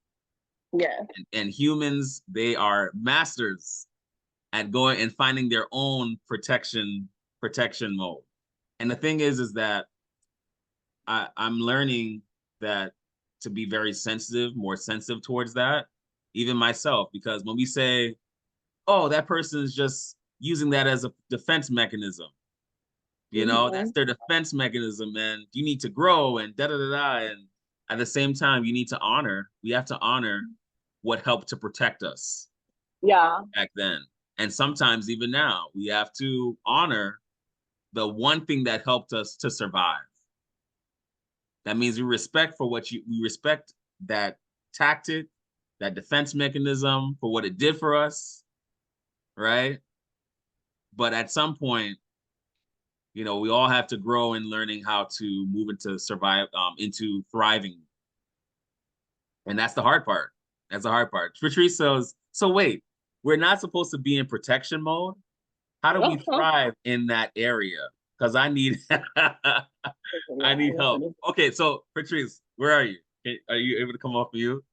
Yeah. And humans, they are masters at going and finding their own protection mode. And the thing is that I'm learning that to be very sensitive, more sensitive towards that, even myself, because when we say, oh, that person is just using that as a defense mechanism, you know, that's their defense mechanism, and you need to grow and da da da da. And at the same time, we have to honor what helped to protect us Yeah. back then. And sometimes even now, we have to honor the one thing that helped us to survive. That means we respect that tactic, that defense mechanism for what it did for us, right? But at some point, you know, we all have to grow in learning how to move into into thriving. And that's the hard part. That's the hard part. Patrice says, so wait, we're not supposed to be in protection mode? How do we thrive in that area? Because I need I need help. Okay, so Patrice, where are you? Are you able to come off of you?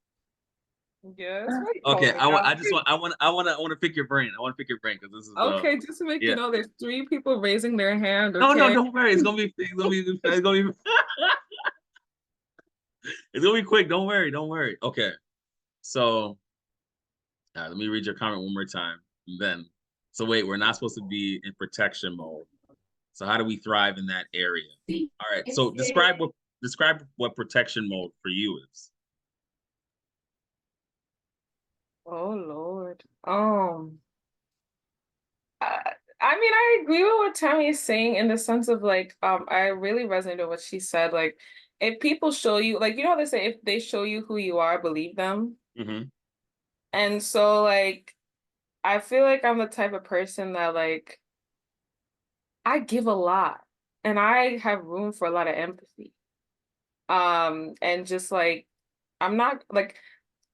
Yes. Okay, I want to pick your brain. I want to pick your brain because this is okay. Just to make you know, there's 3 people raising their hand. No, Okay? don't worry. It's gonna be it's gonna be it's gonna be quick. Don't worry. Okay, so let me read your comment one more time. And then, so wait, we're not supposed to be in protection mode. So how do we thrive in that area? All right. So describe what protection mode for you is. Oh Lord. I mean, I agree with what Tammie is saying in the sense of like, I really resonate with what she said. Like, if people show you, like, you know, they say if they show you who you are, believe them. Mm-hmm. And so, like, I feel like I'm the type of person that, like, I give a lot and I have room for a lot of empathy. And just like, I'm not like,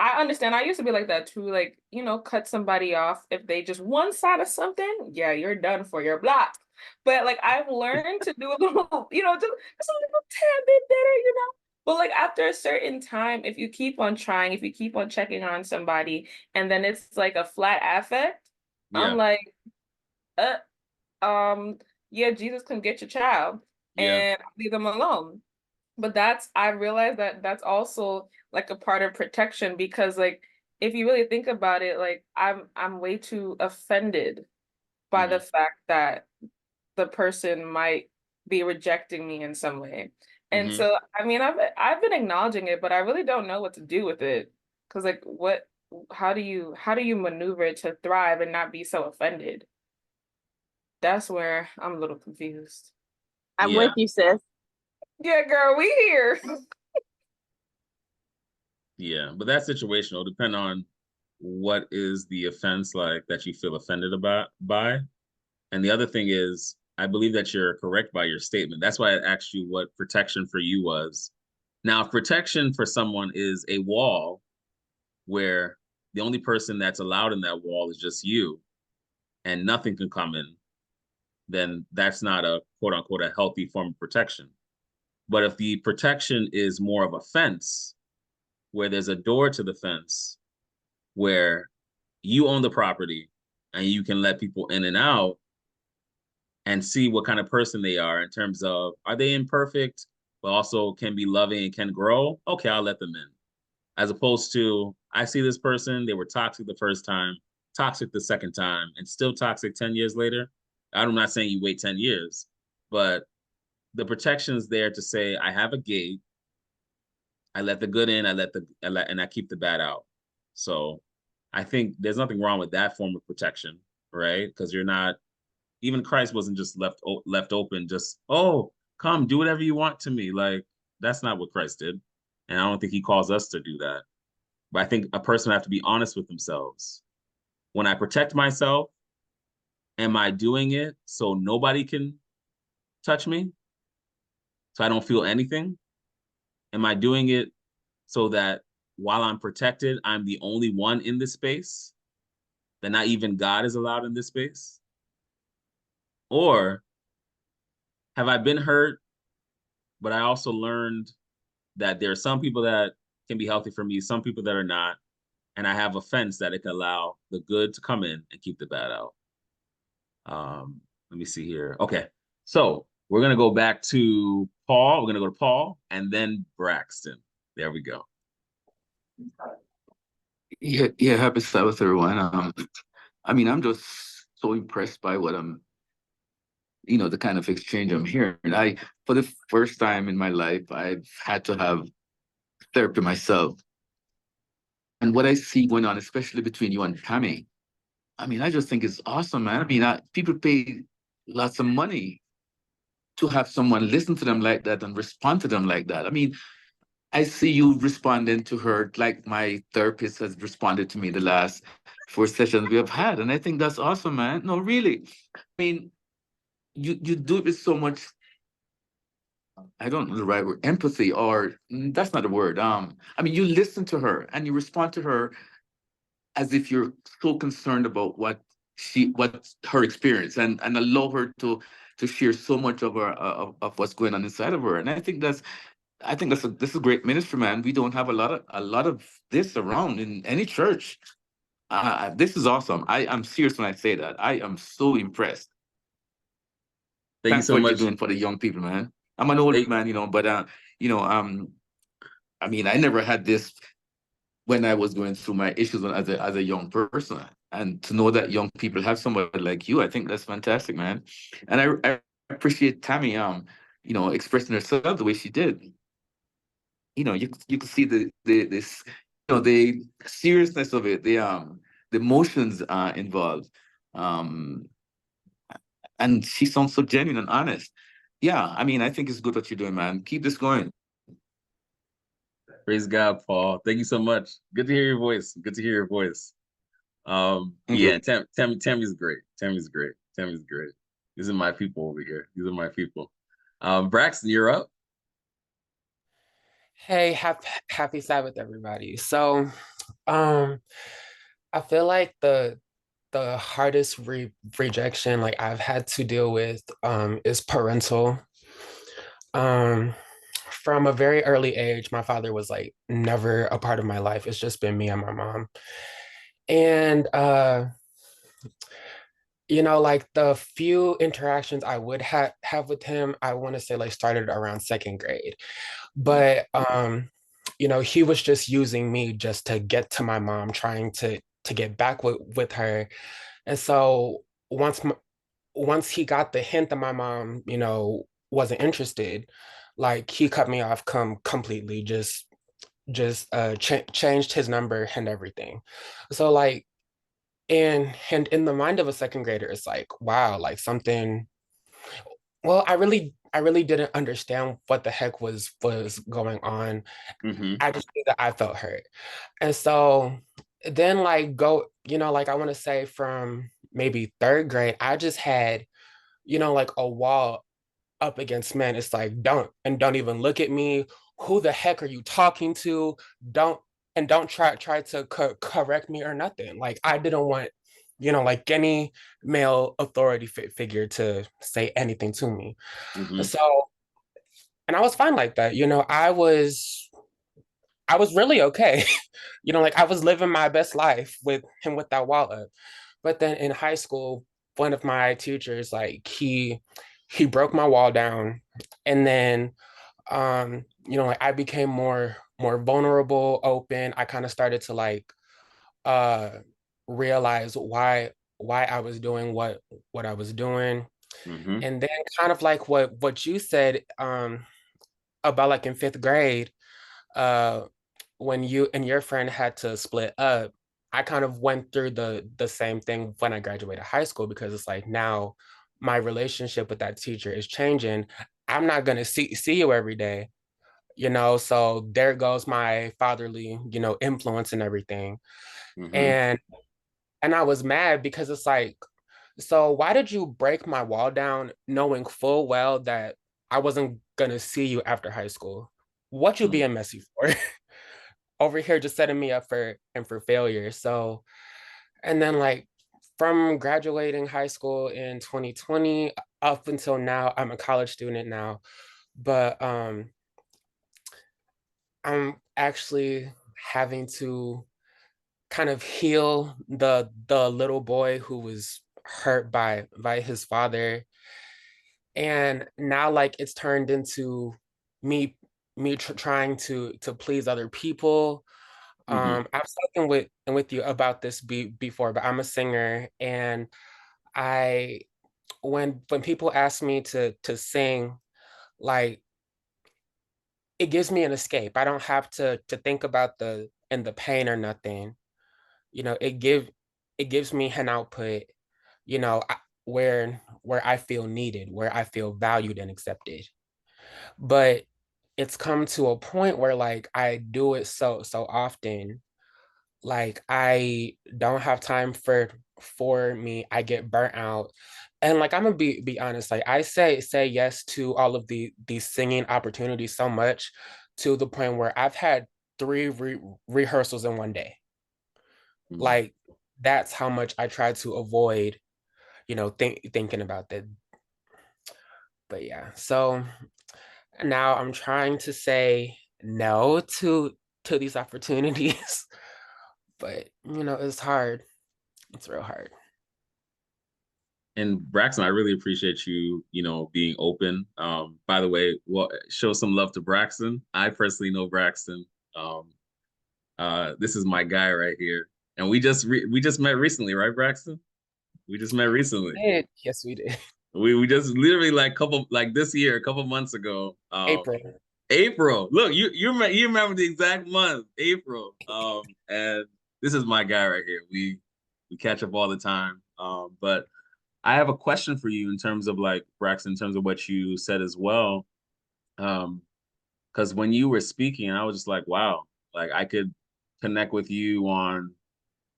I understand. I used to be like that too. Like, you know, cut somebody off if they just one side of something. Yeah, you're done for. You're blocked. But like, I've learned to do a little, you know, just a little tad bit better, you know. But like after a certain time, if you keep on trying, if you keep on checking on somebody, and then it's like a flat affect, I'm Yeah. like, um, yeah, Jesus can get your child Yeah. and leave them alone. But I realized that that's also like a part of protection because like if you really think about it, like I'm way too offended by the fact that the person might be rejecting me in some way. And so I mean I've been acknowledging it, but I really don't know what to do with it. Cause like how do you maneuver to thrive and not be so offended? That's where I'm a little confused. I'm with you, sis. Yeah, girl, we here. Yeah, but that's situational. Depend on what is the offense like that you feel offended by. And the other thing is, I believe that you're correct by your statement. That's why I asked you what protection for you was. Now, if protection for someone is a wall where the only person that's allowed in that wall is just you and nothing can come in, then that's not a quote unquote a healthy form of protection. But if the protection is more of a fence, where there's a door to the fence, where you own the property and you can let people in and out and see what kind of person they are they imperfect, but also can be loving and can grow? Okay, I'll let them in. As opposed to, I see this person, they were toxic the first time, toxic the second time, and still toxic 10 years later. I'm not saying you wait 10 years, but the protection is there to say, I have a gate. I let the good in, and I keep the bad out. So I think there's nothing wrong with that form of protection, right? Because you're not, even Christ wasn't just left open, just, oh, come, do whatever you want to me. Like, that's not what Christ did. And I don't think he calls us to do that. But I think a person have to be honest with themselves. When I protect myself, am I doing it so nobody can touch me? So I don't feel anything? Am I doing it so that while I'm protected, I'm the only one in this space? That not even God is allowed in this space? Or have I been hurt, but I also learned that there are some people that can be healthy for me, some people that are not, and I have a fence that it can allow the good to come in and keep the bad out. Let me see here. Okay, so We're gonna go back to Paul. We're gonna go to Paul and then Braxton. There we go. Yeah, yeah, happy Sabbath, everyone. I mean, I'm just so impressed by what the kind of exchange I'm hearing. For the first time in my life, I've had to have therapy myself. And what I see going on, especially between you and Tammie, I mean, I just think it's awesome, man. I mean, people pay lots of money to have someone listen to them like that and respond to them like that. I mean, I see you responding to her like my therapist has responded to me the last 4 sessions we have had. And I think that's awesome, man. No, really. I mean, you do it with so much, I don't know the right word, empathy, or that's not a word. I mean, you listen to her and you respond to her as if you're so concerned about what's her experience, and allow her to share so much of her of what's going on inside of her. And I think this is great ministry, man. We don't have a lot of this around in any church. This is awesome. I'm serious when I say that. I am so impressed. Thank you Thanks so for what you're much. doing for the young people, man. I'm an old Hey, man, but you know, I mean, I never had this when I was going through my issues as a young person. And to know that young people have somebody like you, I think that's fantastic, man. And I appreciate Tammie, expressing herself the way she did. You can see the seriousness of it, the emotions involved. Um, and she sounds so genuine and honest. Yeah, I mean, I think it's good what you're doing, man. Keep this going. praise God, Paul. Thank you so much. Good to hear your voice. Good to hear your voice. Thank Yeah, you. Tammie's great. Tammie's great. Tammie's great. These are my people over here. These are my people. Braxton, you're up. Hey, happy Sabbath, everybody. So, um, I feel like the hardest rejection like I've had to deal with is parental. Um, from a very early age, my father was like never a part of my life. It's just been me and my mom. And like the few interactions I would have with him, I want to say like started around second grade. But he was just using me just to get to my mom, trying to get back with her. And so once he got the hint that my mom, wasn't interested, like he cut me off completely, just changed his number and everything. So like and in the mind of a second grader, it's like, wow, like something. Well, I really didn't understand what the heck was going on. Mm-hmm. I just knew that I felt hurt. And so then like like I want to say from maybe third grade, I just had, like a wall up against men. It's like, don't even look at me. Who the heck are you talking to? Don't don't try to correct me or nothing. Like I didn't want, like any male authority figure to say anything to me. Mm-hmm. So, and I was fine like that. I was really okay. Like I was living my best life with him with that wall up. But then in high school, one of my teachers, like he broke my wall down. And then like I became more vulnerable, open. I kind of started to like uh realize why I was doing what I was doing. Mm-hmm. And then kind of like what you said about like in fifth grade, uh when you and your friend had to split up, I kind of went through the same thing when I graduated high school, because it's like now my relationship with that teacher is changing. I'm not gonna see you every day, so there goes my fatherly, influence and everything. Mm-hmm. And I was mad because it's like, so why did you break my wall down knowing full well that I wasn't gonna see you after high school? What you being messy for? Over here just setting me up for failure. So, and then like from graduating high school in 2020 up until now, I'm a college student now, but I'm actually having to kind of heal the little boy who was hurt by his father. And now like it's turned into me trying to please other people. I've spoken with you about this before, but I'm a singer, and I when people ask me to sing, like it gives me an escape. I don't have to think about the pain or nothing. You know, it gives me an output, you know, where I feel needed, where I feel valued and accepted. But it's come to a point where like I do it so often, like I don't have time for me. I get burnt out. And like I'm gonna be honest, like I say yes to all of these singing opportunities so much to the point where I've had three rehearsals in one day. Like that's how much I try to avoid, you know, thinking about that. But yeah, so now I'm trying to say no to these opportunities, but you know, it's hard. It's real hard. And Braxton, I really appreciate you, you know, being open. By the way, well, show some love to Braxton. I personally know Braxton. Um, this is my guy right here, and we just met recently, right, Braxton? We just met recently. Yes, we did. We just literally like couple like this year, a couple months ago. April. April. Look, you remember the exact month, April. And this is my guy right here. We catch up all the time. But I have a question for you in terms of like Braxton, in terms of what you said as well. Because when you were speaking, I was just like, wow, like I could connect with you on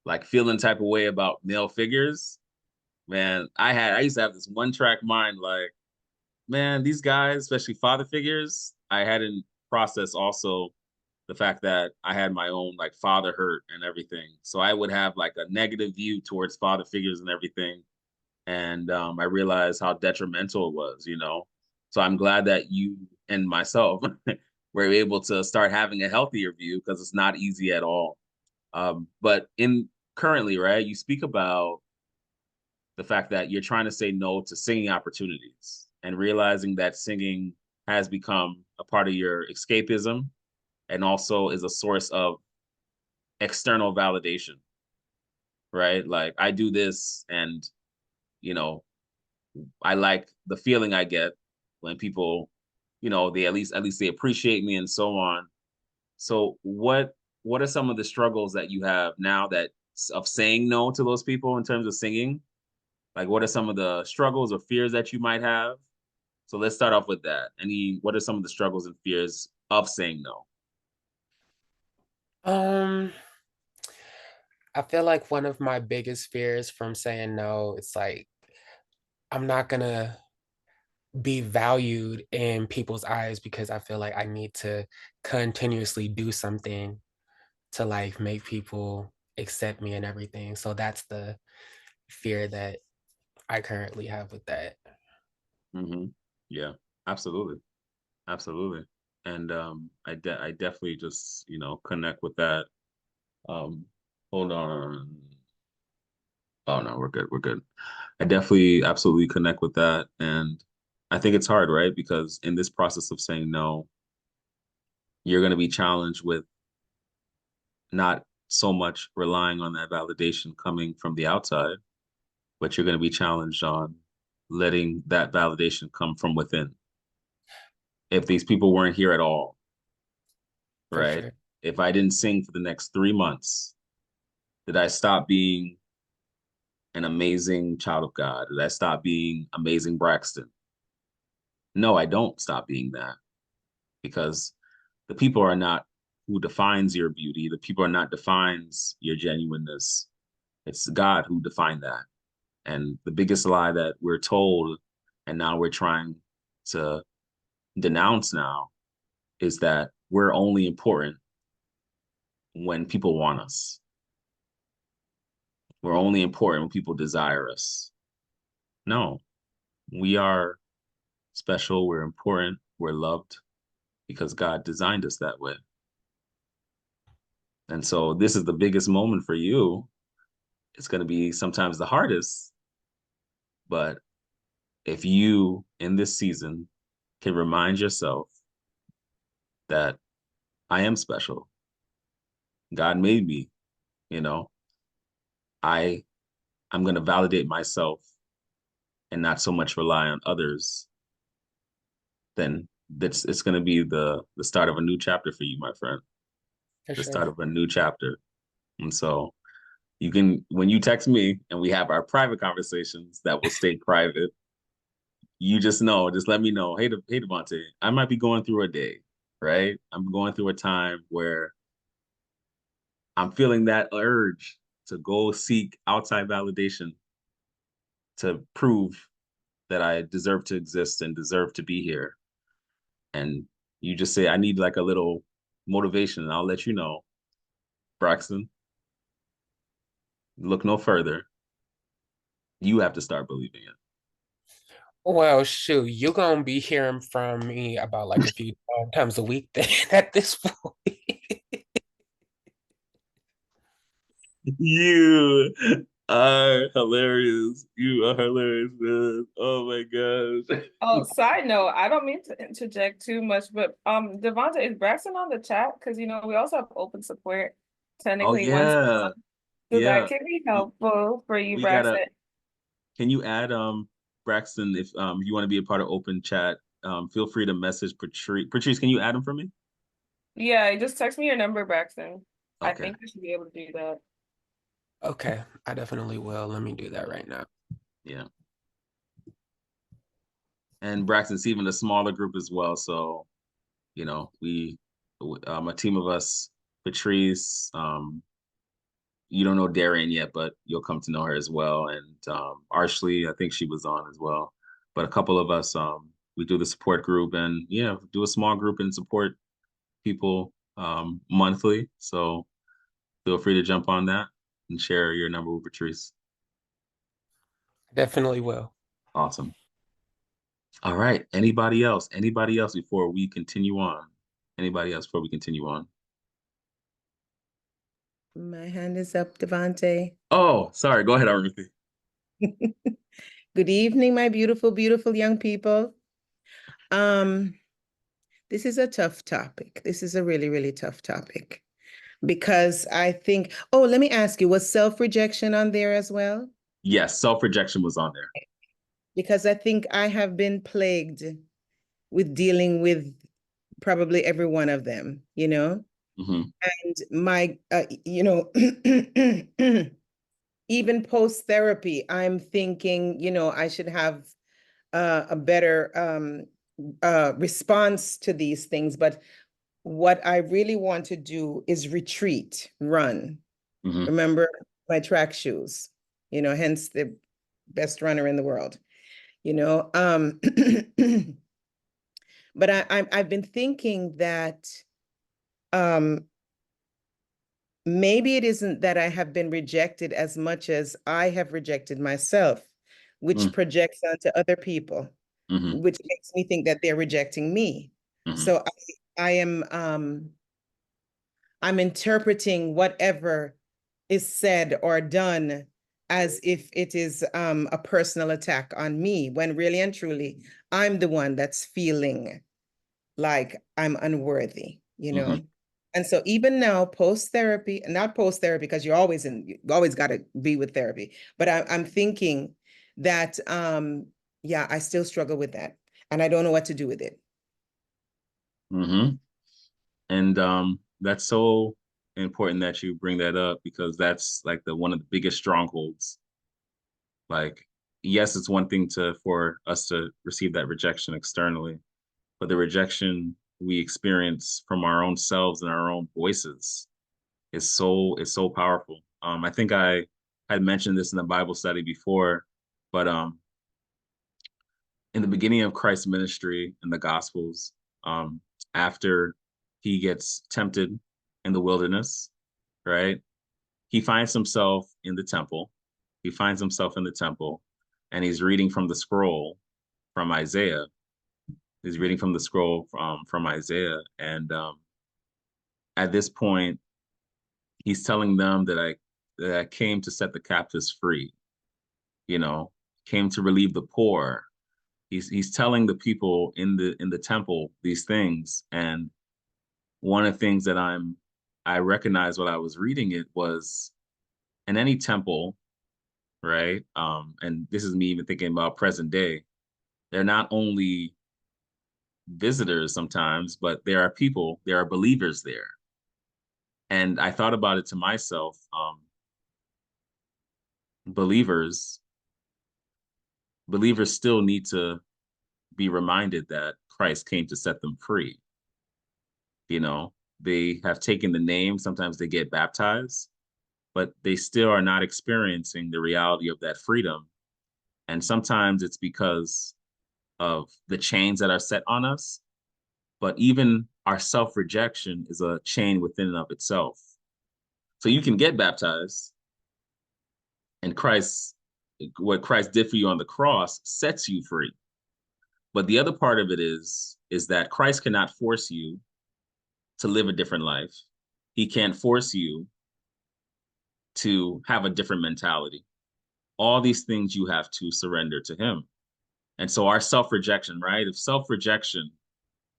like feeling type of way about male figures. Man, I used to have this one track mind, like, man, these guys, especially father figures, I hadn't processed also the fact that I had my own like father hurt and everything. So I would have like a negative view towards father figures and everything. And I realized how detrimental it was, you know. So I'm glad that you and myself were able to start having a healthier view because it's not easy at all. But in currently, right, you speak about the fact that you're trying to say no to singing opportunities and realizing that singing has become a part of your escapism and also is a source of external validation, right? Like I do this and, you know, I like the feeling I get when people, you know, they at least they appreciate me and so on. So what are some of the struggles that you have now that of saying no to those people in terms of singing? Like what are some of the struggles or fears that you might have? So let's start off with that. What are some of the struggles and fears of saying no? Um, I feel like one of my biggest fears from saying no, it's like I'm not gonna be valued in people's eyes because I feel like I need to continuously do something to like make people accept me and everything. So that's the fear that I currently have with that. Hmm. Yeah, absolutely, absolutely. And I definitely just connect with that. Um, hold on. Oh no, we're good. We're good. I definitely absolutely connect with that, and I think it's hard, right? Because in this process of saying no, you're going to be challenged with not so much relying on that validation coming from the outside, but you're going to be challenged on letting that validation come from within. If these people weren't here at all, For right? sure. If I didn't sing for the next 3 months, did I stop being an amazing child of God? Did I stop being amazing Braxton? No, I don't stop being that because the people are not who defines your beauty. The people are not defines your genuineness. It's God who defined that. And the biggest lie that we're told, and now we're trying to denounce now, is that we're only important when people want us. We're only important when people desire us. No, we are special. We're important. We're loved because God designed us that way. And so this is the biggest moment for you. It's going to be sometimes the hardest, but if you in this season can remind yourself that I am special, God made me, you know, I I'm going to validate myself and not so much rely on others, then it's going to be the start of a new chapter for you, my friend. For The sure. start of a new chapter. And so you can, when you text me and we have our private conversations that will stay private, you just know, just let me know, hey, hey, Devonte, I might be going through a day, right? I'm going through a time where I'm feeling that urge to go seek outside validation to prove that I deserve to exist and deserve to be here. And you just say, I need like a little motivation, and I'll let you know, Braxton, look no further. You have to start believing it. Well, shoot, you're gonna be hearing from me about like a few times a week then at this point. You are hilarious. You are hilarious, man. Oh my gosh. Oh, side note, I don't mean to interject too much, but Devonte, is Braxton on the chat? Because we also have open support Oh technically once a yeah. month. So that Yeah. can be helpful for you, We gotta, Braxton. can you add Braxton if you want to be a part of open chat? Feel free to message Patrice. Patrice, can you add him for me? Yeah, just text me your number, Braxton. I Okay. think I should be able to do that. Okay, I definitely will. Let me do that right now. Yeah. And Braxton's even a smaller group as well. So, we a team of us, Patrice, you don't know Darian yet, but you'll come to know her as well. And Arshley, I think she was on as well. But a couple of us, we do the support group and yeah, do a small group and support people monthly. So feel free to jump on that and share your number with Patrice. Definitely will. Awesome. All right. Anybody else? Anybody else before we continue on? Anybody else before we continue on? My hand is up, Devonte. Oh, sorry. Go ahead, Aruthy. Good evening, my beautiful, beautiful young people. This is a tough topic. This is a really, really tough topic because I think, oh, let me ask you, was self-rejection on there as well? Yes, self-rejection was on there. Because I think I have been plagued with dealing with probably every one of them, Mm-hmm. And my, even post-therapy, I'm thinking, I should have a better response to these things. But what I really want to do is retreat, run. Mm-hmm. Remember my track shoes, hence the best runner in the world, But I've been thinking that maybe it isn't that I have been rejected as much as I have rejected myself, which projects onto other people, which makes me think that they're rejecting me. So I am I'm interpreting whatever is said or done as if it is a personal attack on me, when really and truly I'm the one that's feeling like I'm unworthy, And so even now, post-therapy, not post-therapy, because you always got to be with therapy, but I'm thinking that, yeah, I still struggle with that and I don't know what to do with it. And that's so important that you bring that up because that's like one of the biggest strongholds. Like, yes, it's one thing for us to receive that rejection externally, but the rejection we experience from our own selves and our own voices is so powerful. I think I had mentioned this in the Bible study before, but in the beginning of Christ's ministry in the Gospels, after he gets tempted in the wilderness, right? He finds himself in the temple. He finds himself in the temple, and he's reading from the scroll from Isaiah. He's reading from the scroll from Isaiah, and at this point, he's telling them that I came to set the captives free. Came to relieve the poor, he's telling the people in the temple these things. And one of the things that I recognized when I was reading it was, in any temple, right? And this is me even thinking about present day, they're not only visitors sometimes, but there are people, there are believers there. And I thought about it to myself, believers still need to be reminded that Christ came to set them free. You know, they have taken the name, sometimes they get baptized, but they still are not experiencing the reality of that freedom. And sometimes it's because of the chains that are set on us, but even our self-rejection is a chain within and of itself. So you can get baptized, and what Christ did for you on the cross sets you free. But the other part of it is that Christ cannot force you to live a different life. He can't force you to have a different mentality. All these things you have to surrender to him. And so our self-rejection, right? If self-rejection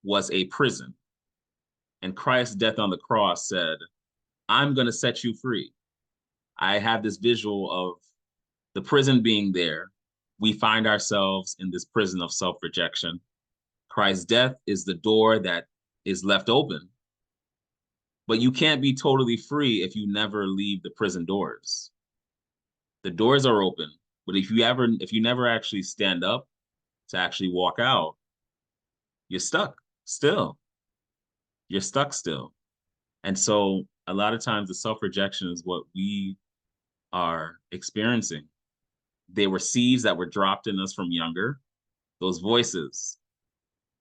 was a prison, and Christ's death on the cross said, I'm going to set you free. I have this visual of the prison being there. We find ourselves in this prison of self-rejection. Christ's death is the door that is left open. But you can't be totally free if you never leave the prison doors. The doors are open, but if you never actually stand up to actually walk out, you're stuck still. You're stuck still. And so a lot of times the self-rejection is what we are experiencing. They were seeds that were dropped in us from younger, those voices,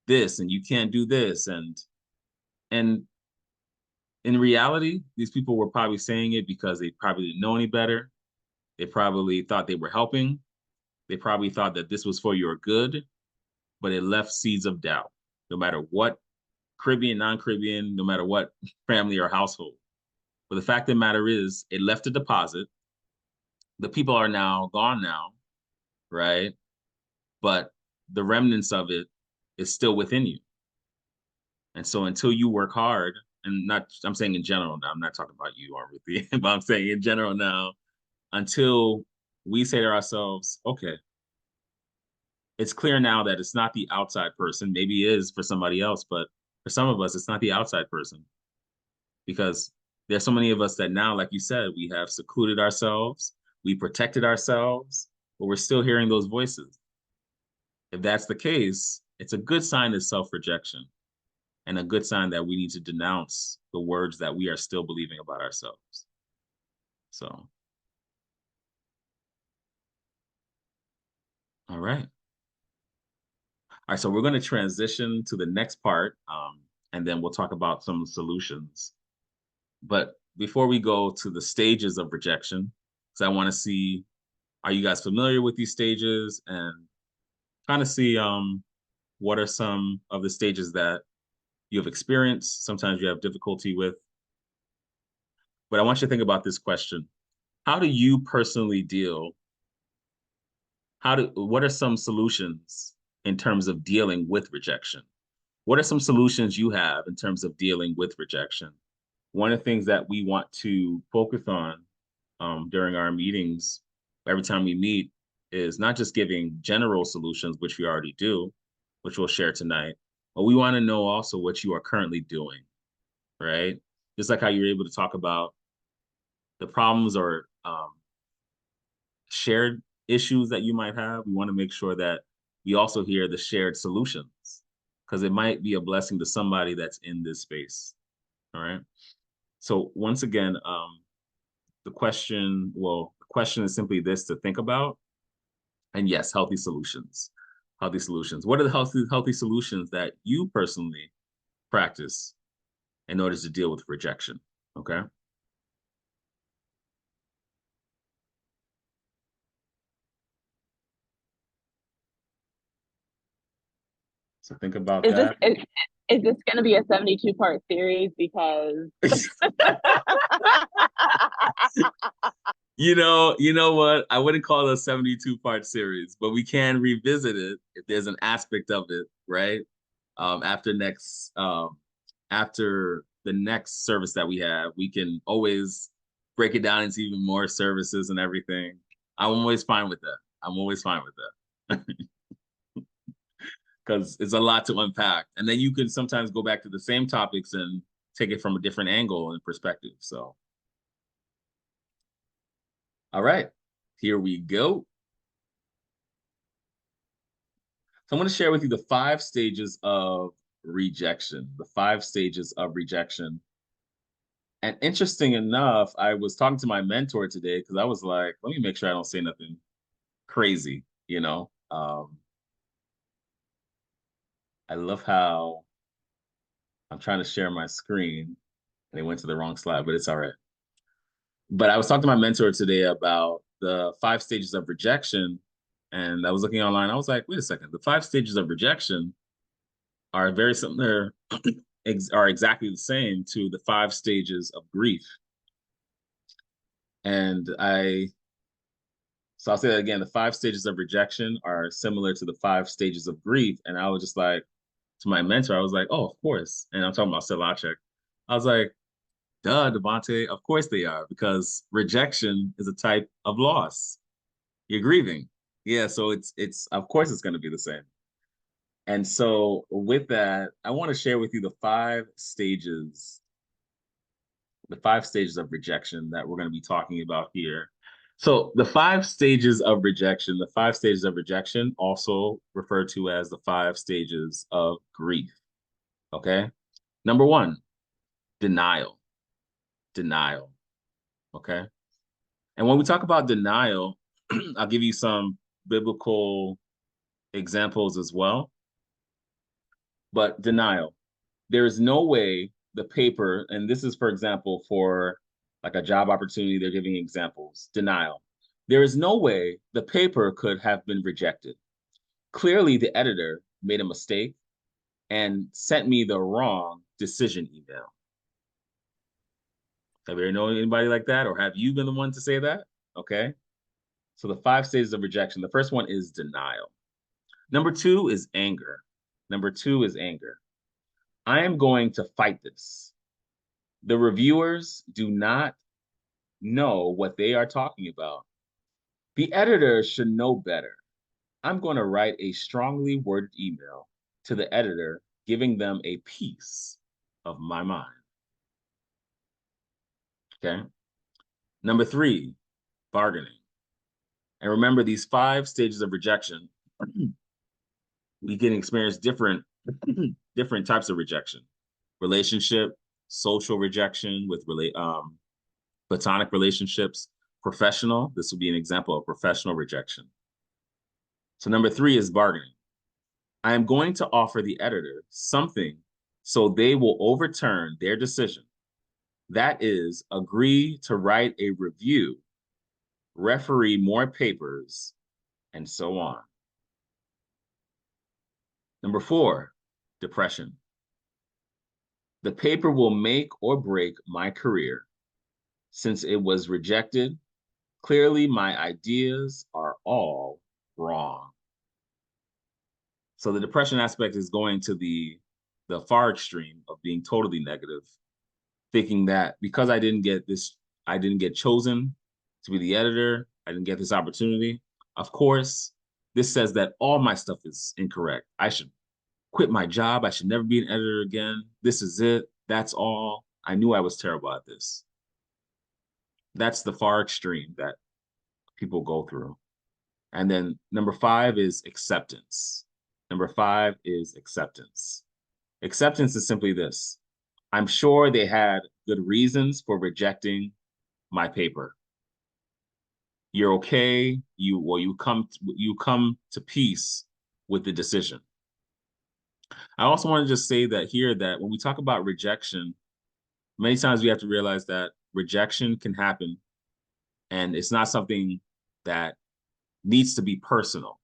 this, and you can't do this. And in reality, these people were probably saying it because they probably didn't know any better. They probably thought they were helping. They probably thought that this was for your good, but it left seeds of doubt, no matter what Caribbean, non-Caribbean, no matter what family or household. But the fact of the matter is, it left a deposit. The people are now gone now, right? But the remnants of it is still within you. And so until you work hard, and I'm saying in general now, I'm not talking about you or Ruthie, but I'm saying in general now, until we say to ourselves, okay, it's clear now that it's not the outside person. Maybe it is for somebody else, but for some of us, it's not the outside person. Because there's so many of us that now, like you said, we have secluded ourselves, we protected ourselves, but we're still hearing those voices. If that's the case, it's a good sign of self-rejection and a good sign that we need to denounce the words that we are still believing about ourselves. So, all right. All right, so we're going to transition to the next part, and then we'll talk about some solutions. But before we go to the stages of rejection, because I want to see, are you guys familiar with these stages, and kind of see what are some of the stages that you have experienced, sometimes you have difficulty with. But I want you to think about this question. How do you personally deal? What are some solutions in terms of dealing with rejection? What are some solutions you have in terms of dealing with rejection? One of the things that we want to focus on during our meetings, every time we meet, is not just giving general solutions, which we already do, which we'll share tonight, but we want to know also what you are currently doing, right? Just like how you're able to talk about the problems or shared issues that you might have, we want to make sure that we also hear the shared solutions, because it might be a blessing to somebody that's in this space. All right. So once again, the question is simply this to think about. And yes, healthy solutions. Healthy solutions. What are the healthy solutions that you personally practice in order to deal with rejection? Okay. So think about Is this that. is this going to be a 72-part series? Because You know what? I wouldn't call it a 72-part series, but we can revisit it if there's an aspect of it, right? After after the next service that we have, we can always break it down into even more services and everything. I'm always fine with that. I'm always fine with that. Because it's a lot to unpack. And then you can sometimes go back to the same topics and take it from a different angle and perspective. So, all right, here we go. So I'm going to share with you the 5 stages of rejection, the 5 stages of rejection. And interesting enough, I was talking to my mentor today because I was like, let me make sure I don't say nothing crazy, you know? I love how I'm trying to share my screen and it went to the wrong slide, but it's all right. But I was talking to my mentor today about the 5 stages of rejection. And I was looking online. I was like, wait a second. The 5 stages of rejection are very similar, are exactly the same to the 5 stages of grief. And so I'll say that again. The 5 stages of rejection are similar to the 5 stages of grief. And I was just like, to my mentor, I was like, oh, of course. And I'm talking about Selachek. I was like, duh, Devonte, of course they are, because rejection is a type of loss. You're grieving. Yeah, so it's of course it's going to be the same. And so with that, I want to share with you the 5 stages of rejection that we're going to be talking about here. So the 5 stages of rejection, also referred to as the 5 stages of grief. Okay. Number 1, denial. Denial. Okay. And when we talk about denial, I'll give you some biblical examples as well. But denial. There is no way the paper, and this is, for example, for like a job opportunity, they're giving examples. Denial. There is no way the paper could have been rejected. Clearly, the editor made a mistake and sent me the wrong decision email. Have you ever known anybody like that? Or have you been the one to say that? Okay. So the 5 stages of rejection. The first one is denial. Number 2 is anger. I am going to fight this. The reviewers do not know what they are talking about. The editor should know better. I'm going to write a strongly worded email to the editor, giving them a piece of my mind. Okay. Number 3, bargaining. And remember, these 5 stages of rejection, we can experience different types of rejection. Relationship, social rejection with platonic relationships, professional. This will be an example of professional rejection. So number 3 is bargaining. I am going to offer the editor something so they will overturn their decision. That is, agree to write a review, referee more papers, and so on. Number 4, depression. The paper will make or break my career. Since it was rejected, clearly my ideas are all wrong. So the depression aspect is going to the far extreme of being totally negative, thinking that because I didn't get chosen to be the editor, I didn't get this opportunity. Of course, this says that all my stuff is incorrect. I should quit my job. I should never be an editor again. This is it. That's all. I knew I was terrible at this. That's the far extreme that people go through. And then number 5 is acceptance. Acceptance is simply this. I'm sure they had good reasons for rejecting my paper. You're okay. You come to peace with the decision. I also want to just say that here that when we talk about rejection, many times we have to realize that rejection can happen and it's not something that needs to be personal.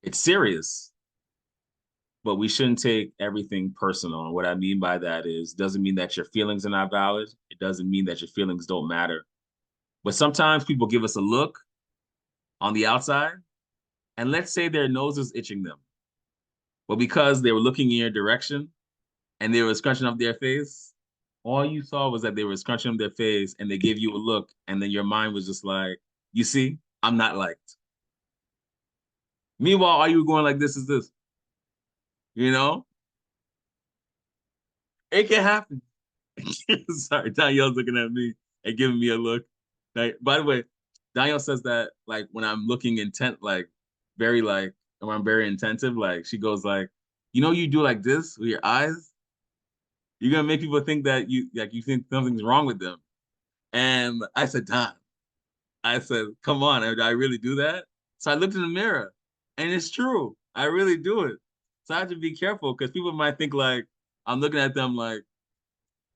It's serious, but we shouldn't take everything personal. And what I mean by that is, doesn't mean that your feelings are not valid. It doesn't mean that your feelings don't matter. But sometimes people give us a look on the outside, and let's say their nose is itching them. But because they were looking in your direction and they were scrunching up their face, all you saw was that they were scrunching up their face and they gave you a look, and then your mind was just like, you see, I'm not liked. Meanwhile, all you were going like, this is this. You know? It can happen. Sorry, Danielle's looking at me and giving me a look. Like, by the way, Danielle says that like when I'm looking intent, like very like when I'm very intensive, like she goes like, you do like this with your eyes, you're gonna make people think that you think something's wrong with them. And I said, Don, I said, come on, I really do that? So I looked in the mirror, and it's true. I really do it. So I have to be careful because people might think like I'm looking at them like,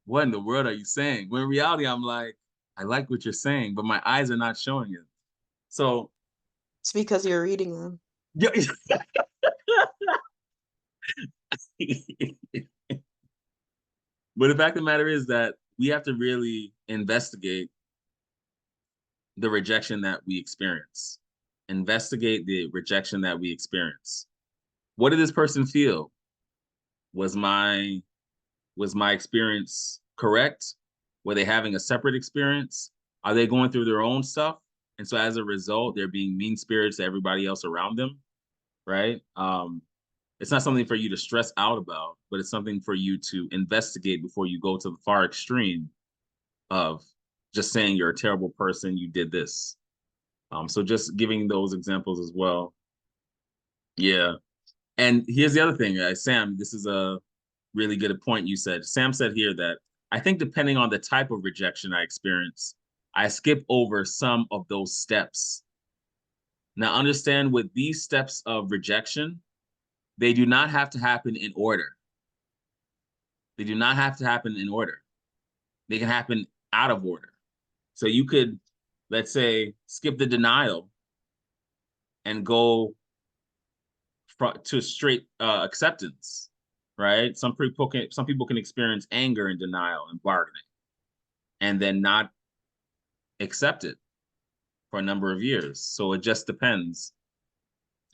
what in the world are you saying? When in reality, I'm like, I like what you're saying, but my eyes are not showing it. So It's because you're reading them. yeah. But the fact of the matter is that we have to really investigate the rejection that we experience. Investigate the rejection that we experience. What did this person feel? Was my experience correct? Were they having a separate experience? Are they going through their own stuff? And so as a result, they're being mean spirits to everybody else around them, right? It's not something for you to stress out about, but it's something for you to investigate before you go to the far extreme of just saying you're a terrible person, you did this. So just giving those examples as well. Yeah. And here's the other thing, Sam, this is a really good point you said. Sam said here that I think depending on the type of rejection I experience, I skip over some of those steps. Now, understand with these steps of rejection, they do not have to happen in order. They do not have to happen in order. They can happen out of order. So you could, let's say, skip the denial and go to straight acceptance, right? Some people can experience anger and denial and bargaining, and then not accept it for a number of years. So it just depends.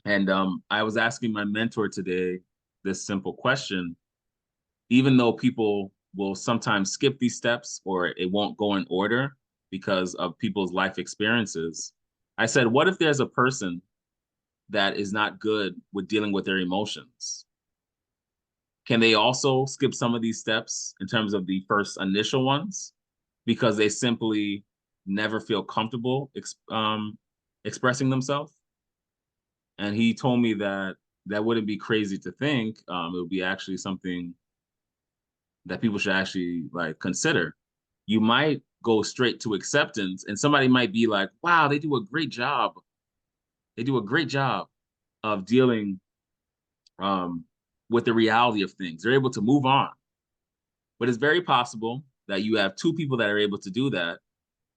And I was asking my mentor today this simple question. Even though people will sometimes skip these steps or it won't go in order because of people's life experiences, I said, what if there's a person that is not good with dealing with their emotions? Can they also skip some of these steps in terms of the first initial ones because they simply never feel comfortable expressing themselves? And he told me that that wouldn't be crazy to think. It would be actually something that people should actually like consider. You might go straight to acceptance, and somebody might be like, "Wow, they do a great job. They do a great job of dealing with the reality of things. They're able to move on." But it's very possible that you have two people that are able to do that,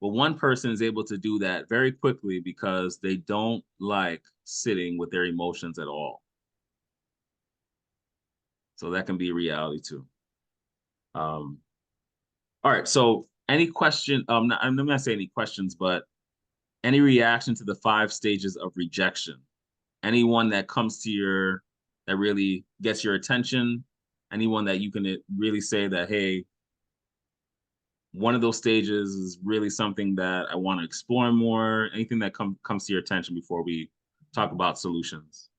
but one person is able to do that very quickly because they don't like sitting with their emotions at all. So that can be a reality too. All right. So any question? I'm not gonna say any questions, but any reaction to the 5 stages of rejection? Anyone that comes to that really gets your attention? Anyone that you can really say that, hey, one of those stages is really something that I want to explore more? Anything that comes to your attention before we talk about solutions?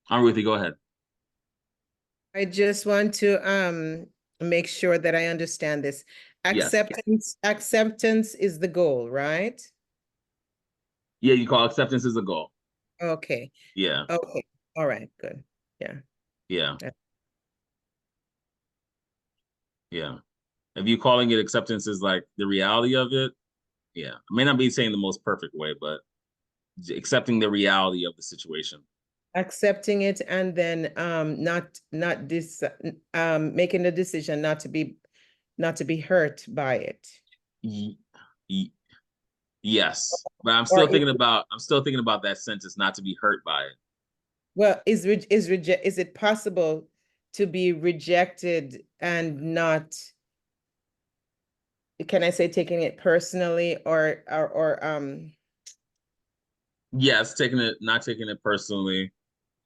Ruthie, go ahead. I just want to make sure that I understand this. Yes. Acceptance is the goal, right? Yeah, you call acceptance as a goal. Okay. Yeah. Okay. All right, good. Yeah. Yeah. Yeah. If you calling it acceptance is like the reality of it, yeah. I may not be saying the most perfect way, but accepting the reality of the situation. Accepting it and then not this making the decision not to be hurt by it. Yes, but I'm still thinking about that sentence, not to be hurt by it. Well, is it possible to be rejected and not can I say taking it personally or Yes, not taking it personally.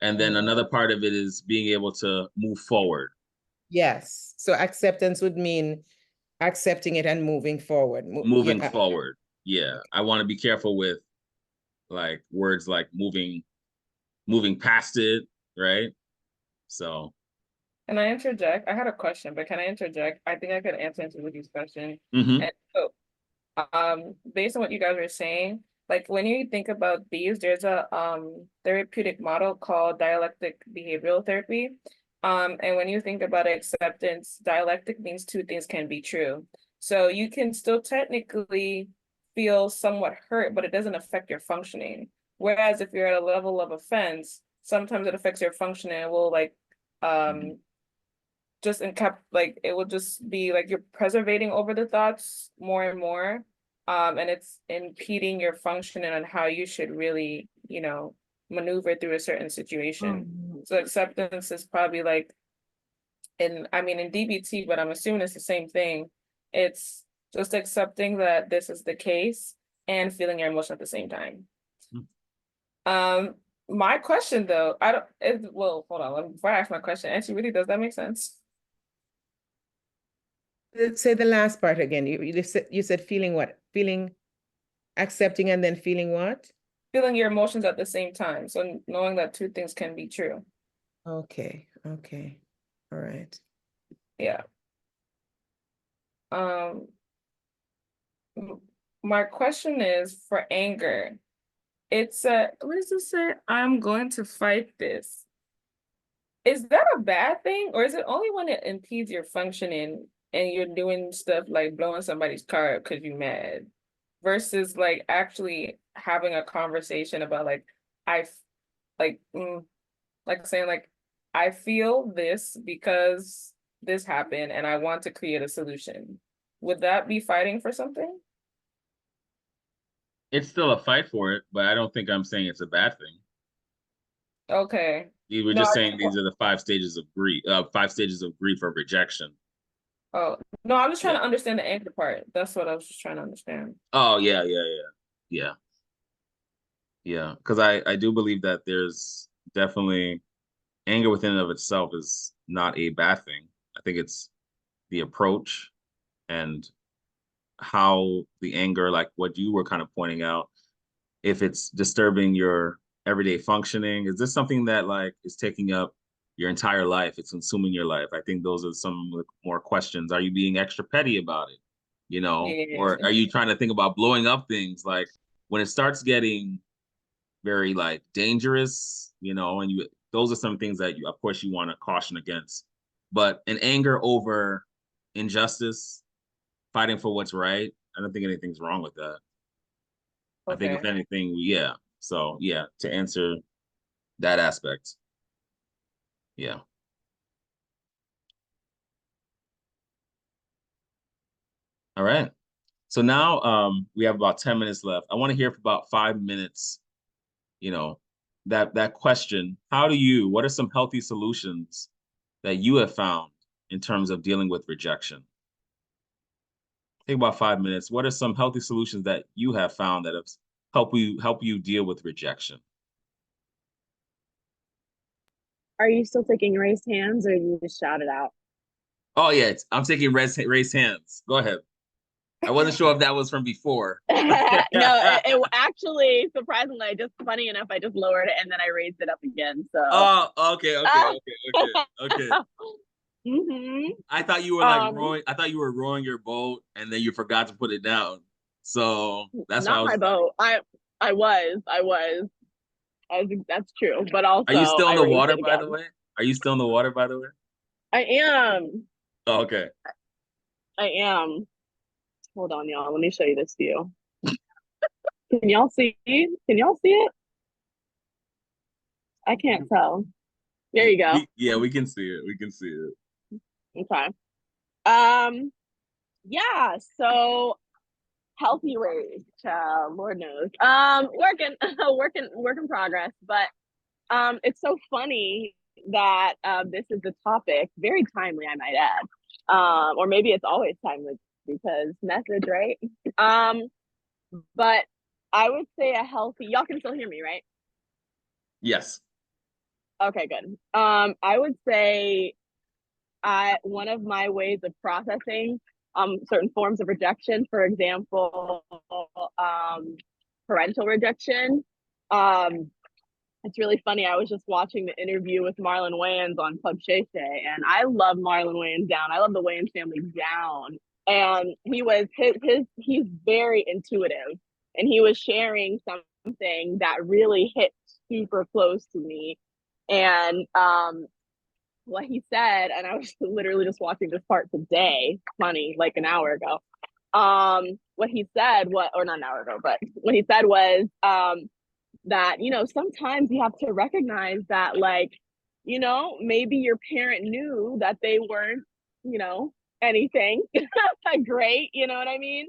And then another part of it is being able to move forward. yes. So acceptance would mean accepting it and moving forward. Moving Yeah. forward. Yeah. I want to be careful with like words like moving past it, right? So Can I interject? I had a question, but can I interject? I think I could answer Woody's question. mhm. And so, based on what you guys were saying, like when you think about these, there's a therapeutic model called dialectic behavioral therapy. And when you think about acceptance, dialectic means two things can be true. So you can still technically feel somewhat hurt, but it doesn't affect your functioning. Whereas if you're at a level of offense, sometimes it affects your functioning and will like just in kept like it will just be like you're preservating over the thoughts more and more, and it's impeding your functioning on how you should really maneuver through a certain situation. So acceptance is probably like in DBT, but I'm assuming it's the same thing. It's just accepting that this is the case and feeling your emotion at the same time. um my question though, I don't well, hold on, before I ask my question, actually, really, does that make sense? Say the last part again. You said feeling what? Feeling accepting and then feeling what? Feeling your emotions at the same time. So knowing that two things can be true. Okay. Okay. All right. Yeah. My question is for anger. It's what does it say? I'm going to fight this. Is that a bad thing, or is it only when it impedes your functioning and you're doing stuff like blowing somebody's car up because you're mad, versus like actually having a conversation about like I like like saying like I feel this because this happened and I want to create a solution. Would that be fighting for something? It's still a fight for it, but I don't think I'm saying it's a bad thing. Okay. You were No, just saying these are the 5 stages of grief or rejection. oh no, I'm just trying Yeah. to understand the anger part. That's what I was just trying to understand. Oh yeah, yeah. Because I do believe that there's definitely anger within and of itself is not a bad thing. I think it's the approach and how the anger, like what you were kind of pointing out, if it's disturbing your everyday functioning, is this something that like is taking up your entire life? It's consuming your life. I think those are some more questions. Are you being extra petty about it? Or Yeah. are you trying to think about blowing up things? Like when it starts getting very like dangerous, and those are some things that you, of course, you want to caution against. But an anger over injustice, fighting for what's right, I don't think anything's wrong with that. I think Okay. if anything, yeah. So yeah, to answer that aspect, yeah. All right. So now we have about 10 minutes left. I want to hear for about 5 minutes, you know, that question, what are some healthy solutions that you have found in terms of dealing with rejection? Take about 5 minutes. What are some healthy solutions that you have found that have help you deal with rejection? Are you still taking raised hands, or you just shout it out? Oh yeah, I'm taking raised hands. Go ahead. I wasn't sure if that was from before. No, it actually, surprisingly, funny enough, I just lowered it and then I raised it up again. So. Oh, okay. Mm-hmm. I thought you were like rowing. I thought you were rowing your boat and then you forgot to put it down. So that's why I Not my was. boat. I was. That's true. But also, Are you still in I the raised water, it by the again. way? Are you still in the water, by the way? I am. Oh, okay. I am. Hold on, y'all. Let me show you this view. Can y'all see? Can y'all see it? I can't tell. There you go. Yeah, we can see it. We can see it. Okay. Yeah, so healthy ways, Lord knows. Work in progress. But it's so funny that this is the topic, very timely, I might add. Or maybe it's always timely because message, right? But I would say a healthy, y'all can still hear me, right? Yes. Okay, good. I would say one of my ways of processing certain forms of rejection, for example, parental rejection. It's really funny. I was just watching the interview with Marlon Wayans on Club Shay Shay, and I love Marlon Wayans down. I love the Wayans family down. And he's very intuitive, and he was sharing something that really hit super close to me. And what he said, and I was literally just watching this part today, funny, like an hour ago. What he said, or not an hour ago, but what he said was that, you know, sometimes you have to recognize that, like, you know, maybe your parent knew that they weren't, you know, anything great, you know what I mean?